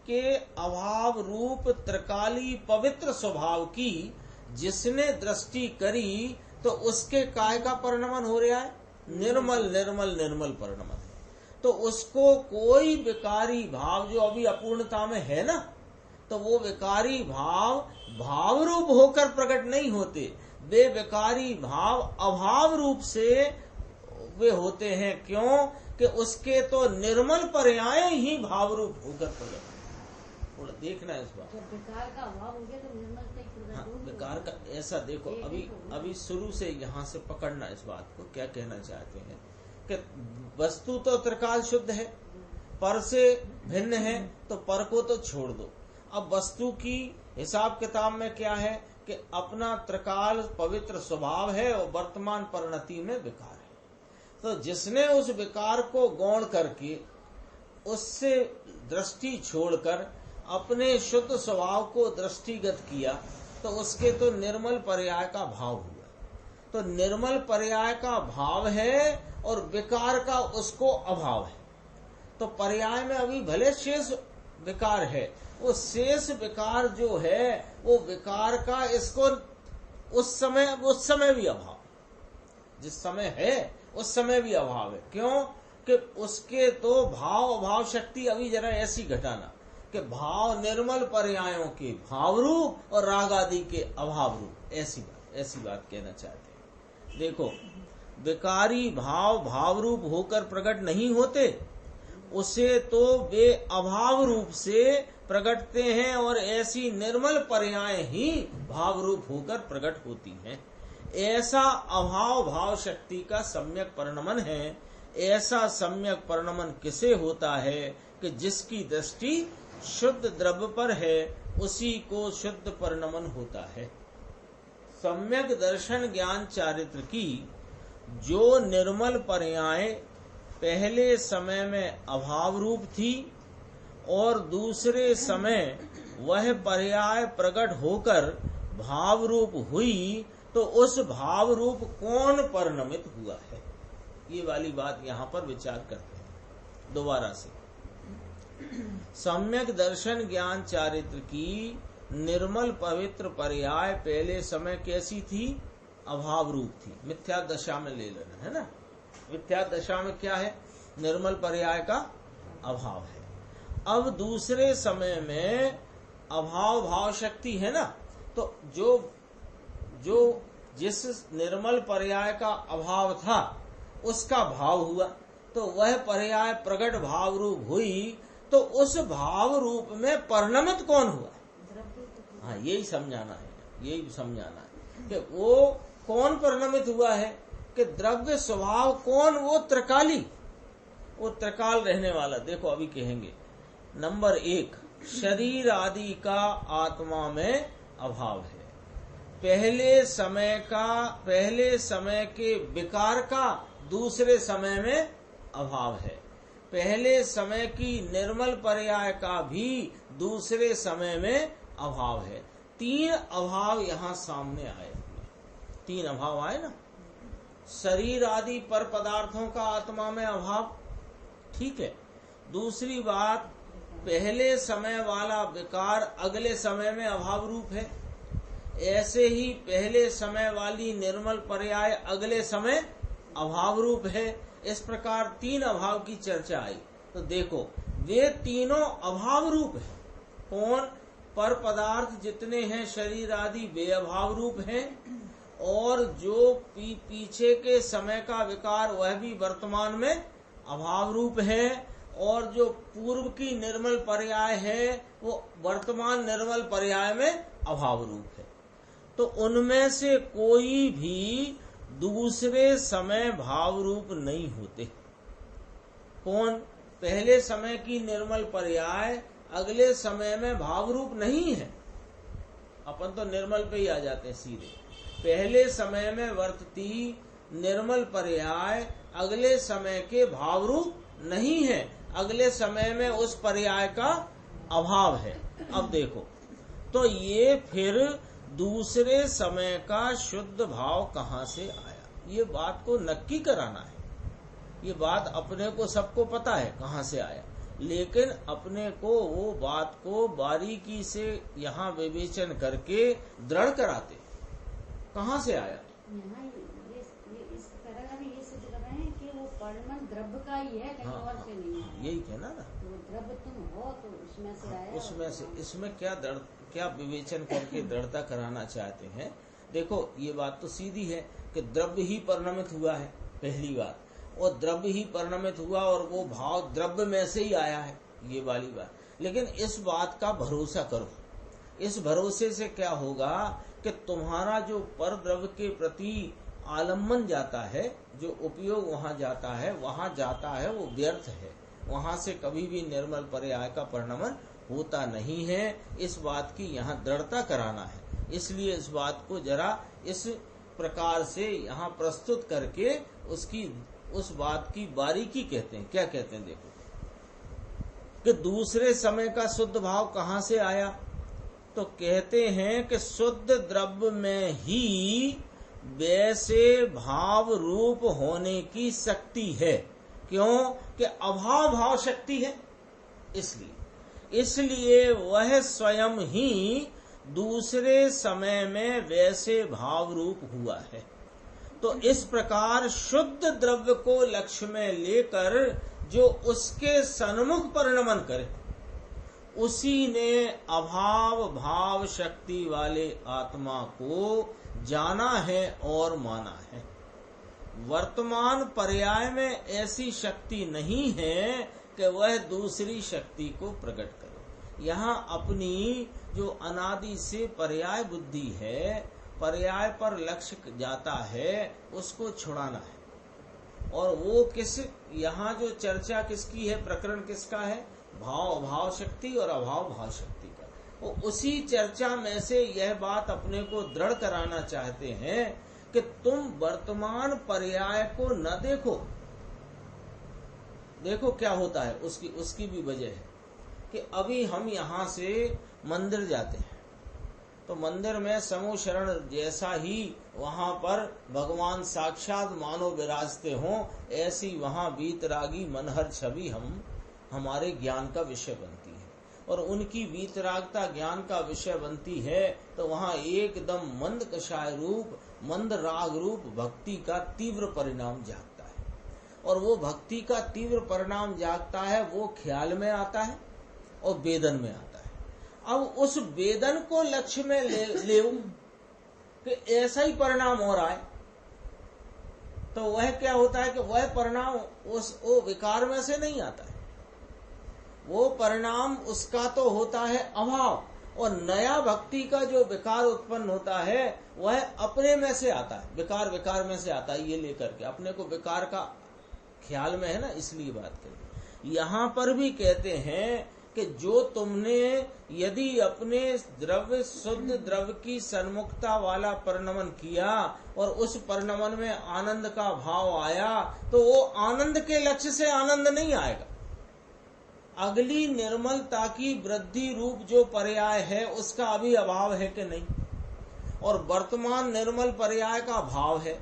के अभाव रूप त्रिकाली पवित्र स्वभाव की जिसने दृष्टि करी, तो उसके काय का परिणमन हो रहा है, निर्मल निर्मल निर्मल परिणमन है। तो उसको कोई विकारी भाव जो अभी अपूर्णता में है ना, तो वो विकारी भाव भाव रूप होकर प्रकट नहीं होते, वे विकारी भाव अभाव रूप से वे होते हैं। क्यों कि उसके तो निर्मल पर्याय ही भाव रूप होकर प्रकट। थोड़ा देखना है इस बात। तो विकार का अभाव हो गया तो निर्मल से विकार का ऐसा देखो, अभी शुरू से यहाँ से पकड़ना इस बात को। क्या कहना चाहते हैं कि वस्तु तो त्रिकाल शुद्ध है, पर से भिन्न है, तो पर को तो छोड़ दो। अब वस्तु की हिसाब किताब में क्या है कि अपना त्रिकाल पवित्र स्वभाव है और वर्तमान परिणति में विकार है। तो जिसने उस विकार को गौण करके उससे दृष्टि छोड़कर अपने शुद्ध स्वभाव को दृष्टिगत किया, तो उसके तो निर्मल पर्याय का भाव हुआ। तो निर्मल पर्याय का भाव है और विकार का उसको अभाव है। तो पर्याय में अभी भले शेष विकार है, वो शेष विकार जो है वो विकार का इसको उस समय भी अभाव, जिस समय है उस समय भी अभाव है। क्यों कि उसके तो भाव अभाव शक्ति अभी जरा ऐसी घटाना कि भाव निर्मल पर्यायों के भाव रूप और राग आदि के अभाव रूप, ऐसी बात कहना चाहते हैं। देखो विकारी भाव भाव रूप होकर प्रकट नहीं होते, उसे तो वे अभाव रूप से प्रकटते हैं और ऐसी निर्मल पर्याय ही भाव रूप होकर प्रकट होती हैं। ऐसा अभाव भाव शक्ति का सम्यक परिणमन है। ऐसा सम्यक परिणमन किसे होता है कि जिसकी दृष्टि शुद्ध द्रव्य पर है, उसी को शुद्ध परिणमन होता है। सम्यक दर्शन ज्ञान चारित्र की जो निर्मल पर्याय पहले समय में अभाव रूप थी और दूसरे समय वह पर्याय प्रकट होकर भाव रूप हुई, तो उस भाव रूप कौन परिणमित हुआ है, ये वाली बात यहाँ पर विचार करते हैं दोबारा से। सम्यक दर्शन ज्ञान चारित्र की निर्मल पवित्र पर्याय पहले समय कैसी थी? अभाव रूप थी। मिथ्या दशा में ले लेना है ना। मिथ्या दशा में क्या है? निर्मल पर्याय का अभाव है। अब दूसरे समय में अभाव भाव शक्ति है ना, तो जो जिस निर्मल पर्याय का अभाव था उसका भाव हुआ, तो वह पर्याय प्रकट भाव रूप हुई, तो उस भाव रूप में परिणमित कौन हुआ? हाँ, यही समझाना है कि वो कौन परिणमित हुआ है कि द्रव्य स्वभाव कौन? वो त्रिकाली, वो त्रिकाल रहने वाला। देखो अभी कहेंगे। नंबर 1, शरीर आदि का आत्मा में अभाव है। पहले समय के विकार का दूसरे समय में अभाव है। पहले समय की निर्मल पर्याय का भी दूसरे समय में अभाव है। 3 अभाव यहाँ सामने आए। 3 अभाव आए ना। शरीर आदि पर पदार्थों का आत्मा में अभाव, ठीक है। दूसरी बात, पहले समय वाला विकार अगले समय में अभाव रूप है। ऐसे ही पहले समय वाली निर्मल पर्याय अगले समय अभाव रूप है। इस प्रकार 3 अभाव की चर्चा आई। तो देखो, वे तीनों अभाव रूप है। कौन? पर पदार्थ जितने हैं शरीर आदि, वे अभाव रूप हैं, और जो पीछे के समय का विकार वह भी वर्तमान में अभाव रूप है, और जो पूर्व की निर्मल पर्याय है वो वर्तमान निर्मल पर्याय में अभाव रूप है। तो उनमें से कोई भी दूसरे समय भाव रूप नहीं होते। कौन? पहले समय की निर्मल पर्याय अगले समय में भाव रूप नहीं है। अपन तो निर्मल पे ही आ जाते हैं सीधे। पहले समय में वर्तती निर्मल पर्याय अगले समय के भाव रूप नहीं है। अगले समय में उस पर्याय का अभाव है। अब देखो, तो ये फिर दूसरे समय का शुद्ध भाव कहाँ से आया? ये बात को नक्की कराना है। ये बात अपने को सबको पता है कहाँ से आया, लेकिन अपने को वो बात को बारीकी से यहाँ विवेचन करके दृढ़ कराते कहाँ से आया। यहाँ इस तरह में ये सिद्ध कर रहे हैं कि वो परिणमन द्रव्य का ही है, कहीं और से नहीं है। यही कहना ना, तो द्रव्य तुम हो तो उसमें से आया। उसमें से। इसमें क्या विवेचन करके दृढ़ता कराना चाहते हैं? देखो, ये बात तो सीधी है कि द्रव्य ही परिणमित हुआ है, पहली बात, और द्रव्य ही परिणमित हुआ और वो भाव द्रव्य में से ही आया है, ये वाली बात। लेकिन इस बात का भरोसा करो। इस भरोसे से क्या होगा कि तुम्हारा जो पर द्रव्य के प्रति आलम्बन जाता है, जो उपयोग वहां जाता है वो व्यर्थ है। वहां से कभी भी निर्मल पर्याय का परिणमन होता नहीं है। इस बात की यहाँ दृढ़ता कराना है। इसलिए इस बात को जरा इस प्रकार से यहाँ प्रस्तुत करके उस बात की बारीकी कहते हैं। क्या कहते हैं? देखो कि दूसरे समय का शुद्ध भाव कहाँ से आया, तो कहते हैं कि शुद्ध द्रव्य में ही वैसे भाव रूप होने की शक्ति है। क्यों? कि अभाव भाव शक्ति है, इसलिए वह स्वयं ही दूसरे समय में वैसे भाव रूप हुआ है। तो इस प्रकार शुद्ध द्रव्य को लक्ष्य में लेकर जो उसके सन्मुख परिणमन करे, उसी ने अभाव भाव शक्ति वाले आत्मा को जाना है और माना है। वर्तमान पर्याय में ऐसी शक्ति नहीं है कि वह दूसरी शक्ति को प्रकट करे। यहाँ अपनी जो अनादि से पर्याय बुद्धि है, पर्याय पर लक्ष्य जाता है, उसको छुड़ाना है। और वो यहाँ जो चर्चा किसकी है, प्रकरण किसका है? भाव अभाव शक्ति और अभाव भाव शक्ति का। वो उसी चर्चा में से यह बात अपने को दृढ़ कराना चाहते हैं कि तुम वर्तमान पर्याय को न देखो। देखो क्या होता है, उसकी भी वजह है कि अभी हम यहाँ से मंदिर जाते हैं तो मंदिर में समूह शरण जैसा ही वहाँ पर भगवान साक्षात मानो विराजते हों, ऐसी वहाँ वीतरागी मनहर छवि हमारे ज्ञान का विषय बनती है। और उनकी वीतरागता ज्ञान का विषय बनती है तो वहाँ एकदम मंद कषाय रूप, मंद राग रूप भक्ति का तीव्र परिणाम जागता है। और वो भक्ति का तीव्र परिणाम जागता है, वो ख्याल में आता है और वेदन में आता है। अब उस वेदन को लक्ष्य में ले कि ऐसा ही परिणाम हो रहा है, तो वह क्या होता है कि वह परिणाम वो विकार में से नहीं आता है। वो परिणाम उसका तो होता है अभाव, और नया भक्ति का जो विकार उत्पन्न होता है वह अपने में से आता है। विकार में से आता है, ये लेकर के अपने को विकार का ख्याल में है ना, इसलिए बात करें। यहाँ पर भी कहते हैं कि जो तुमने यदि अपने द्रव्य शुद्ध द्रव्य की सन्मुखता वाला परिणमन किया और उस परिणमन में आनंद का भाव आया, तो वो आनंद के लक्ष्य से आनंद नहीं आएगा। अगली निर्मलता की वृद्धि रूप जो पर्याय है उसका अभी अभाव है कि नहीं, और वर्तमान निर्मल पर्याय का भाव है।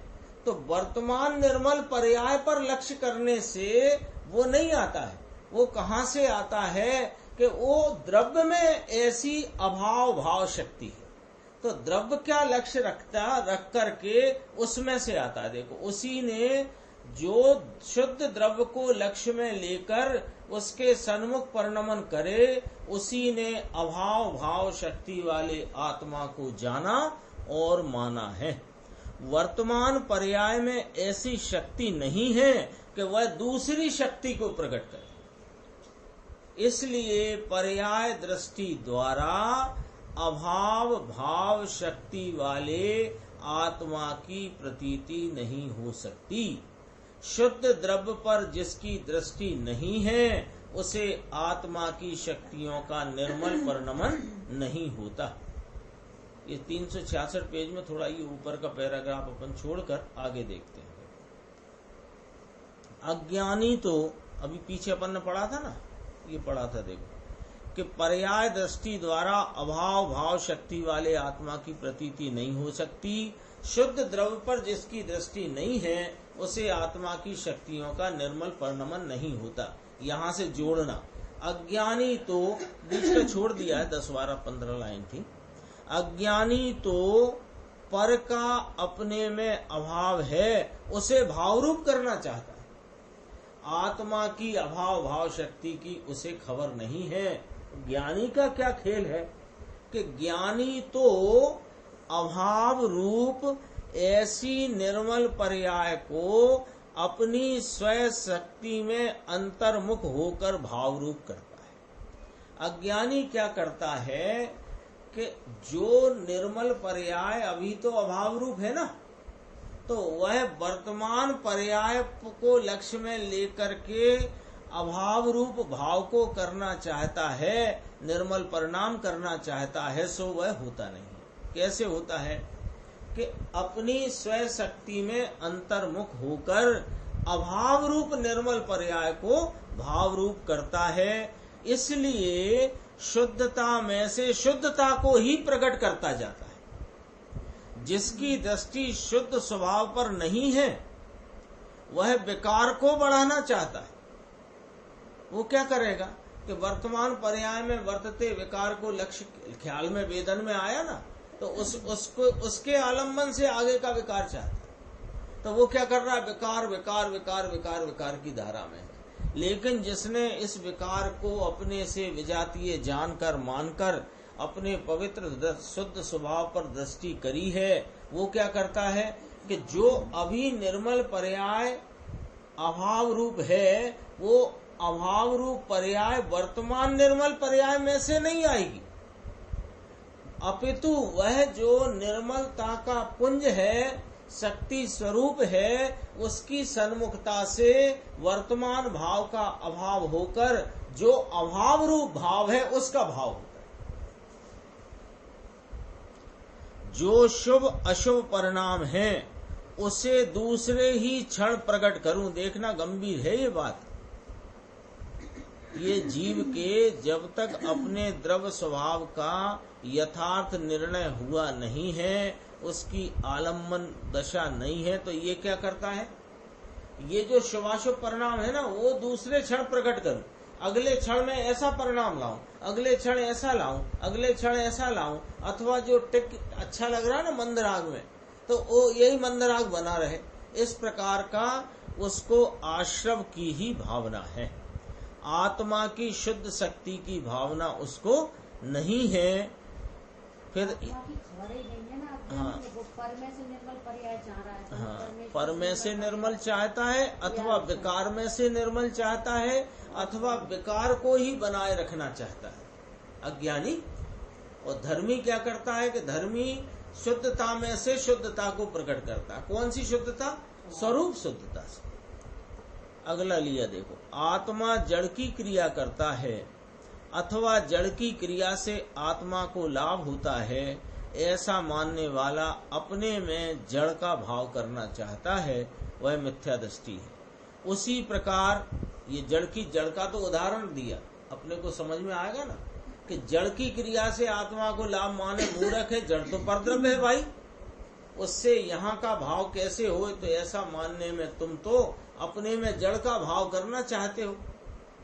तो वर्तमान निर्मल पर्याय पर लक्ष्य करने से वो नहीं आता है। वो कहाँ से आता है कि वो द्रव्य में ऐसी अभाव भाव शक्ति है। तो द्रव्य क्या लक्ष्य रख करके उसमें से आता है। देखो, उसी ने जो शुद्ध द्रव्य को लक्ष्य में लेकर उसके सन्मुख परिणमन करे, उसी ने अभाव भाव शक्ति वाले आत्मा को जाना और माना है। वर्तमान पर्याय में ऐसी शक्ति नहीं है कि वह दूसरी शक्ति को प्रकट करे। इसलिए पर्याय दृष्टि द्वारा अभाव भाव शक्ति वाले आत्मा की प्रतीति नहीं हो सकती। शुद्ध द्रव्य पर जिसकी दृष्टि नहीं है उसे आत्मा की शक्तियों का निर्मल परिणमन नहीं होता। ये 366 पेज में थोड़ा ये ऊपर का पैराग्राफ अपन छोड़कर आगे देखते हैं। अज्ञानी तो अभी पीछे अपन ने पढ़ा था ना, ये पढ़ा था, देखो कि पर्याय दृष्टि द्वारा अभाव भाव शक्ति वाले आत्मा की प्रतीति नहीं हो सकती। शुद्ध द्रव्य पर जिसकी दृष्टि नहीं है उसे आत्मा की शक्तियों का निर्मल परिणमन नहीं होता। यहाँ से जोड़ना, अज्ञानी तो बीच का छोड़ दिया है, 10 12 15 लाइन थी। अज्ञानी तो पर का अपने में अभाव है, उसे भाव रूप करना चाहता है। आत्मा की अभाव भाव शक्ति की उसे खबर नहीं है। ज्ञानी का क्या खेल है कि ज्ञानी तो अभाव रूप ऐसी निर्मल पर्याय को अपनी स्वयं शक्ति में अंतर्मुख होकर भाव रूप करता है। अज्ञानी क्या करता है कि जो निर्मल पर्याय अभी तो अभाव रूप है ना, तो वह वर्तमान पर्याय को लक्ष्य में लेकर के अभाव रूप भाव को करना चाहता है, निर्मल परिणाम करना चाहता है, सो वह होता नहीं। कैसे होता है कि अपनी स्वयं शक्ति में अंतर्मुख होकर अभाव रूप निर्मल पर्याय को भाव रूप करता है। इसलिए शुद्धता में से शुद्धता को ही प्रकट करता जाता है। जिसकी दृष्टि शुद्ध स्वभाव पर नहीं है वह विकार को बढ़ाना चाहता है। वो क्या करेगा कि वर्तमान पर्याय में वर्तते विकार को लक्ष्य ख्याल में वेदन में आया ना, तो उसके आलम्बन से आगे का विकार चाहता है। तो वो क्या कर रहा है, विकार विकार विकार विकार विकार की धारा में। लेकिन जिसने इस विकार को अपने से विजातीय जानकर मानकर अपने पवित्र शुद्ध स्वभाव पर दृष्टि करी है, वो क्या करता है कि जो अभी निर्मल पर्याय अभाव रूप है, वो अभाव रूप पर्याय वर्तमान निर्मल पर्याय में से नहीं आएगी, अपितु वह जो निर्मलता का पुंज है, शक्ति स्वरूप है, उसकी सन्मुखता से वर्तमान भाव का अभाव होकर जो अभाव रूप भाव है उसका भाव होता है। जो शुभ अशुभ परिणाम है उसे दूसरे ही क्षण प्रकट करूं। देखना गंभीर है ये बात। ये जीव के जब तक अपने द्रव्य स्वभाव का यथार्थ निर्णय हुआ नहीं है, उसकी आलम्बन दशा नहीं है, तो ये क्या करता है, ये जो शुभाशुभ परिणाम है ना, वो दूसरे क्षण प्रकट करूं। अगले क्षण में ऐसा परिणाम लाऊं, अगले क्षण ऐसा लाऊं, अगले क्षण ऐसा लाऊं, अथवा जो टिक अच्छा लग रहा है ना मंदराग में, तो वो यही मंदराग बना रहे। इस प्रकार का उसको आश्रव की ही भावना है। आत्मा की शुद्ध शक्ति की भावना उसको नहीं है। फिर हाँ, पर में से निर्मल पर्याय चाह रहा है, हाँ, पर में से निर्मल चाहता है, अथवा विकार में से निर्मल चाहता है, अथवा विकार को ही बनाए रखना चाहता है अज्ञानी। और धर्मी क्या करता है कि धर्मी शुद्धता में से शुद्धता को प्रकट करता है। कौन सी शुद्धता? स्वरूप शुद्धता से। अगला लिया देखो, आत्मा जड़ की क्रिया करता है अथवा जड़ की क्रिया से आत्मा को लाभ होता है, ऐसा मानने वाला अपने में जड़ का भाव करना चाहता है, वह मिथ्या दृष्टि है। उसी प्रकार ये जड़ का तो उदाहरण दिया, अपने को समझ में आएगा ना कि जड़ की क्रिया से आत्मा को लाभ माने मूर्ख है। जड़ तो परद्रव्य है भाई, उससे यहाँ का भाव कैसे हो? तो ऐसा मानने में तुम तो अपने में जड़ का भाव करना चाहते हो,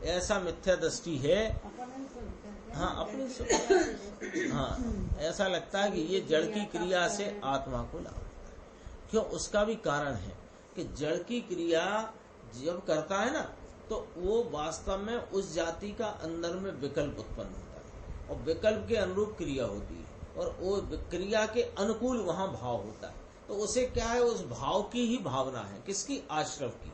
ऐसा मिथ्या दृष्टि है। हाँ, अपनी हाँ, ऐसा लगता है कि ये जड़ की क्रिया से आत्मा को लाभ होता है। क्यों? उसका भी कारण है कि जड़ की क्रिया जब करता है ना, तो वो वास्तव में उस जाति का अंदर में विकल्प उत्पन्न होता है, और विकल्प के अनुरूप क्रिया होती है, और वो क्रिया के अनुकूल वहां भाव होता है। तो उसे क्या है, उस भाव की ही भावना है। किसकी? आश्रव की,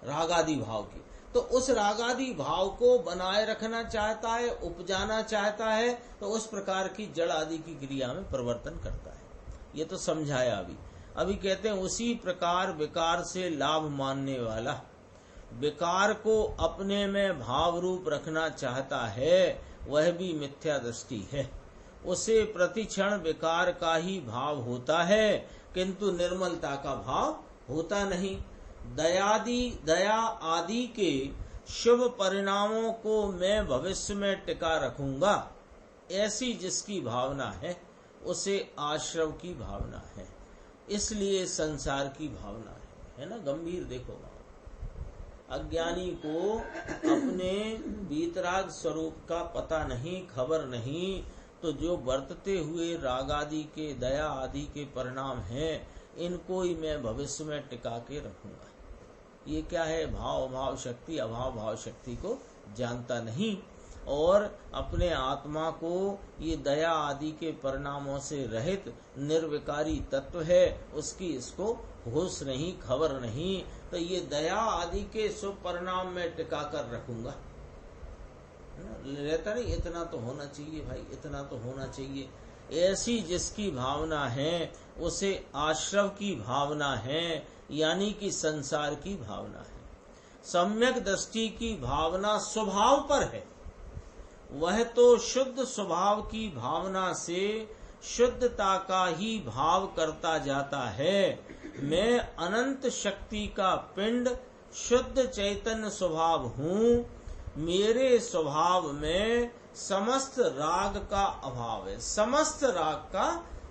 रागादि भाव की। तो उस रागादि भाव को बनाए रखना चाहता है, उपजाना चाहता है, तो उस प्रकार की जड़ आदि की क्रिया में परिवर्तन करता है। ये तो समझाया अभी कहते हैं उसी प्रकार विकार से लाभ मानने वाला विकार को अपने में भाव रूप रखना चाहता है, वह भी मिथ्या दृष्टि है। उसे प्रतिक्षण विकार का ही भाव होता है, किंतु निर्मलता का भाव होता नहीं। दया आदि के शुभ परिणामों को मैं भविष्य में टिका रखूंगा, ऐसी जिसकी भावना है, उसे आश्रव की भावना है, इसलिए संसार की भावना है ना। गंभीर देखो, अज्ञानी को अपने वीतराग स्वरूप का पता नहीं, खबर नहीं, तो जो बरतते हुए राग आदि के, दया आदि के परिणाम हैं, इनको ही मैं भविष्य में टिका के रखूंगा। ये क्या है? भाव भाव शक्ति अभाव भाव शक्ति को जानता नहीं, और अपने आत्मा को ये दया आदि के परिणामों से रहित निर्विकारी तत्व है, उसकी इसको होश नहीं, खबर नहीं। तो ये दया आदि के शुभ परिणाम में टिका कर रखूंगा, रहता नहीं, इतना तो होना चाहिए भाई, इतना तो होना चाहिए। ऐसी जिसकी भावना है, उसे आश्रव की भावना है, यानी कि संसार की भावना है। सम्यक दृष्टि की भावना स्वभाव पर है, वह तो शुद्ध स्वभाव की भावना से शुद्धता का ही भाव करता जाता है। मैं अनंत शक्ति का पिंड, शुद्ध चैतन्य स्वभाव हूँ। मेरे स्वभाव में समस्त राग का अभाव है, समस्त राग का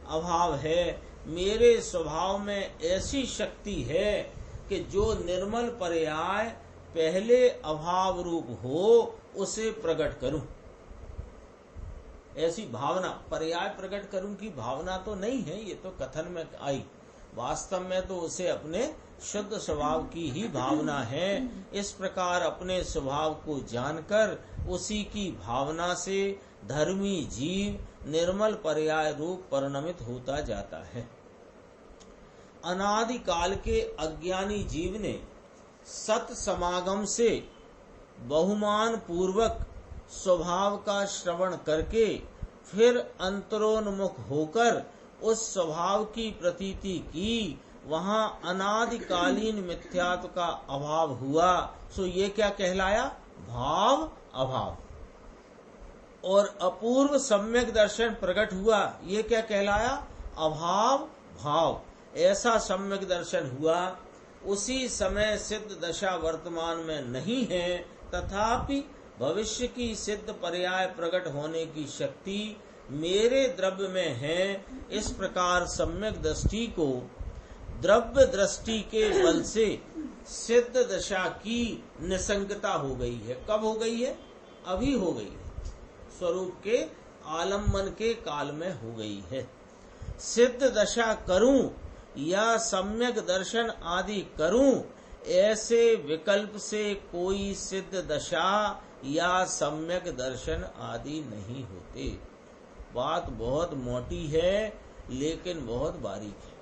अभाव है। मेरे स्वभाव में ऐसी शक्ति है कि जो निर्मल पर्याय पहले अभाव रूप हो, उसे प्रकट करूं। ऐसी भावना, पर्याय प्रकट करूं की भावना तो नहीं है, ये तो कथन में आई। वास्तव में तो उसे अपने शुद्ध स्वभाव की ही भावना है। इस प्रकार अपने स्वभाव को जानकर उसी की भावना से धर्मी जीव निर्मल पर्याय रूप परिणमित होता जाता है। अनादिकाल के अज्ञानी जीव ने सत समागम से बहुमान पूर्वक स्वभाव का श्रवण करके फिर अंतरोन्मुख होकर उस स्वभाव की प्रतीति की, वहां अनादिकालीन मिथ्यात्व का अभाव हुआ, सो ये क्या कहलाया? भाव अभाव। और अपूर्व सम्यक दर्शन प्रकट हुआ, ये क्या कहलाया? अभाव भाव। ऐसा सम्यक दर्शन हुआ। उसी समय सिद्ध दशा वर्तमान में नहीं है, तथापि भविष्य की सिद्ध पर्याय प्रकट होने की शक्ति मेरे द्रव्य में है। इस प्रकार सम्यक दृष्टि को द्रव्य दृष्टि के बल से सिद्ध दशा की निसंगता हो गई है। कब हो गई है? अभी हो गई है, स्वरूप के आलम्बन के काल में हो गई है। सिद्ध दशा करूं या सम्यक दर्शन आदि करूं, ऐसे विकल्प से कोई सिद्ध दशा या सम्यक दर्शन आदि नहीं होते। बात बहुत मोटी है लेकिन बहुत बारीक है।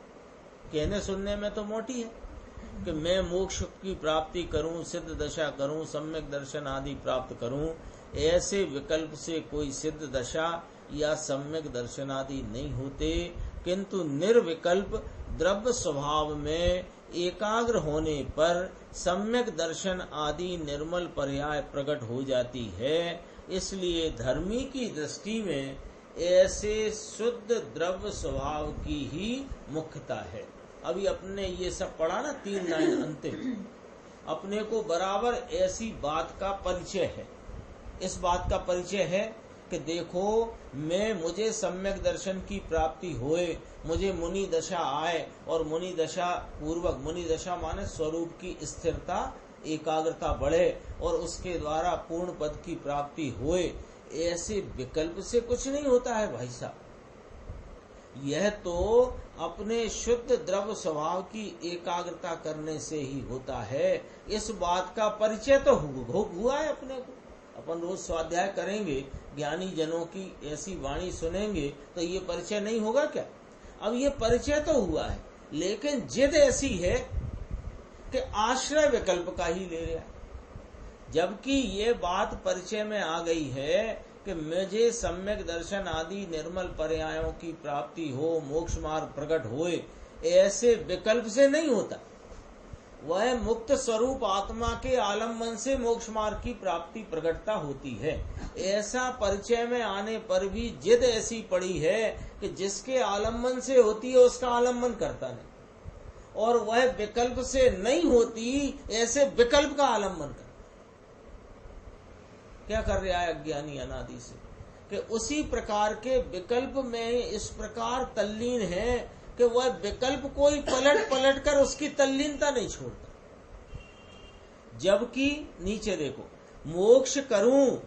कहने सुनने में तो मोटी है कि मैं मोक्ष की प्राप्ति करूं, सिद्ध दशा करूं, सम्यक दर्शन आदि प्राप्त करूं, ऐसे विकल्प से कोई सिद्ध दशा या सम्यक दर्शन आदि नहीं होते। किंतु निर्विकल्प द्रव्य स्वभाव में एकाग्र होने पर सम्यक दर्शन आदि निर्मल पर्याय प्रकट हो जाती है। इसलिए धर्मी की दृष्टि में ऐसे शुद्ध द्रव्य स्वभाव की ही मुख्यता है। अभी अपने ये सब पढ़ा ना, 3 लाइन अंतिम, अपने को बराबर ऐसी बात का परिचय है। इस बात का परिचय है कि देखो, मुझे सम्यक दर्शन की प्राप्ति होए, मुझे मुनि दशा आए और मुनि दशा पूर्वक, मुनि दशा माने स्वरूप की स्थिरता, एकाग्रता बढ़े और उसके द्वारा पूर्ण पद की प्राप्ति होए, ऐसे विकल्प से कुछ नहीं होता है भाई साहब। यह तो अपने शुद्ध द्रव्य स्वभाव की एकाग्रता करने से ही होता है। इस बात का परिचय तो हुआ है अपने को। अपन रोज स्वाध्याय करेंगे, ज्ञानी जनों की ऐसी वाणी सुनेंगे, तो ये परिचय नहीं होगा क्या? अब ये परिचय तो हुआ है, लेकिन जिद ऐसी है कि आश्रय विकल्प का ही ले रहा है। जबकि ये बात परिचय में आ गई है कि मुझे सम्यक दर्शन आदि निर्मल पर्यायों की प्राप्ति हो, मोक्ष मार्ग प्रकट होए, ऐसे विकल्प से नहीं होता। वह मुक्त स्वरूप आत्मा के आलम्बन से मोक्ष मार्ग की प्राप्ति प्रकटता होती है। ऐसा परिचय में आने पर भी जिद ऐसी पड़ी है कि जिसके आलम्बन से होती है उसका आलम्बन करता नहीं, और वह विकल्प से नहीं होती, ऐसे विकल्प का आलम्बन करता। क्या कर रहा है अज्ञानी अनादि से कि उसी प्रकार के विकल्प में इस प्रकार तल्लीन है कि वह विकल्प कोई पलट पलट कर उसकी तल्लीनता नहीं छोड़ता। जबकि नीचे देखो, मोक्ष करूं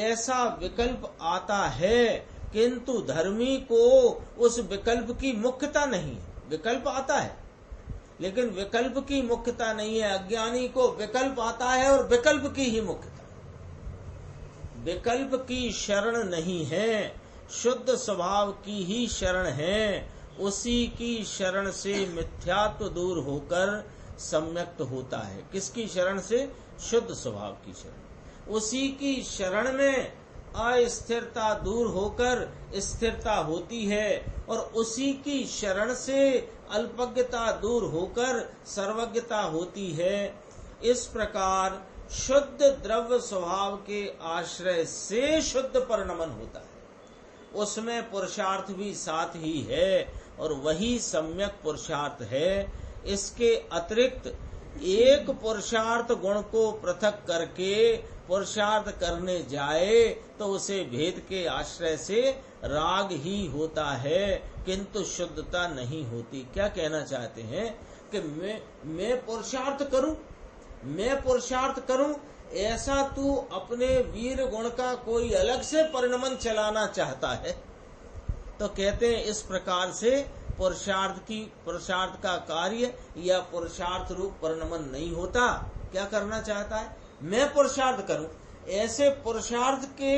ऐसा विकल्प आता है, किंतु धर्मी को उस विकल्प की मुख्यता नहीं है। विकल्प आता है लेकिन विकल्प की मुख्यता नहीं है। अज्ञानी को विकल्प आता है और विकल्प की ही मुख्यता। विकल्प की शरण नहीं है, शुद्ध स्वभाव की ही शरण है। उसी की शरण से मिथ्यात्व दूर होकर सम्यक्त होता है। किसकी शरण से? शुद्ध स्वभाव की शरण। उसी की शरण में अस्थिरता दूर होकर स्थिरता होती है, और उसी की शरण से अल्पज्ञता दूर होकर सर्वज्ञता होती है। इस प्रकार शुद्ध द्रव्य स्वभाव के आश्रय से शुद्ध परिणमन होता है। उसमें पुरुषार्थ भी साथ ही है, और वही सम्यक पुरुषार्थ है। इसके अतिरिक्त एक पुरुषार्थ गुण को पृथक करके पुरुषार्थ करने जाए तो उसे भेद के आश्रय से राग ही होता है, किंतु शुद्धता नहीं होती। क्या कहना चाहते हैं कि मैं पुरुषार्थ करूं, मैं पुरुषार्थ करूं, ऐसा तू अपने वीर गुण का कोई अलग से परिणमन चलाना चाहता है। तो कहते हैं इस प्रकार से पुरुषार्थ का कार्य या पुरुषार्थ रूप परिणमन नहीं होता। क्या करना चाहता है? मैं पुरुषार्थ करूं, ऐसे पुरुषार्थ के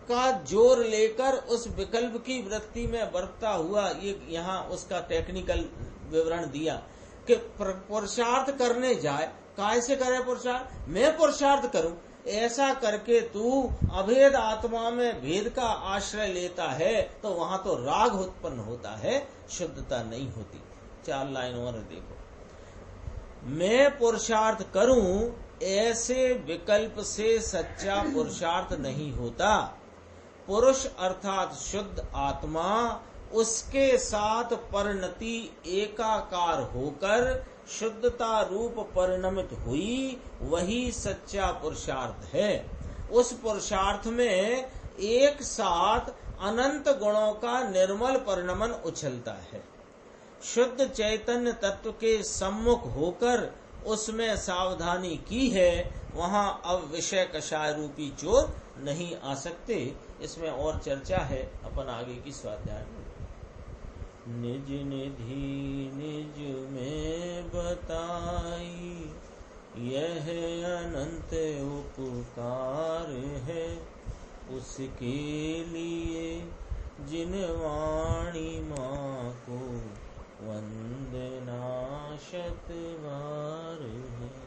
का जोर लेकर उस विकल्प की वृत्ति में बरतता हुआ, ये यहाँ उसका टेक्निकल विवरण दिया कि पुरुषार्थ करने जाए, काय से करे पुरुषार्थ, मैं पुरुषार्थ करूं, ऐसा करके तू अभेद आत्मा में भेद का आश्रय लेता है तो वहां तो राग उत्पन्न होता है, शुद्धता नहीं होती। 4 लाइन और देखो। मैं पुरुषार्थ करूं ऐसे विकल्प से सच्चा पुरुषार्थ नहीं होता। पुरुष अर्थात शुद्ध आत्मा, उसके साथ परिणति एकाकार होकर शुद्धता रूप परिणमित हुई, वही सच्चा पुरुषार्थ है। उस पुरुषार्थ में एक साथ अनंत गुणों का निर्मल परिणमन उछलता है। शुद्ध चैतन्य तत्व के सम्मुख होकर उसमें सावधानी की है, वहां अब विषय कषाय रूपी चोर नहीं आ सकते। इसमें और चर्चा है, अपन आगे की स्वाध्याय में। निज निधि निज में बताई, यह अनंत उपकार है, उसके लिए जिन वाणी माँ को वंदना शत बार है।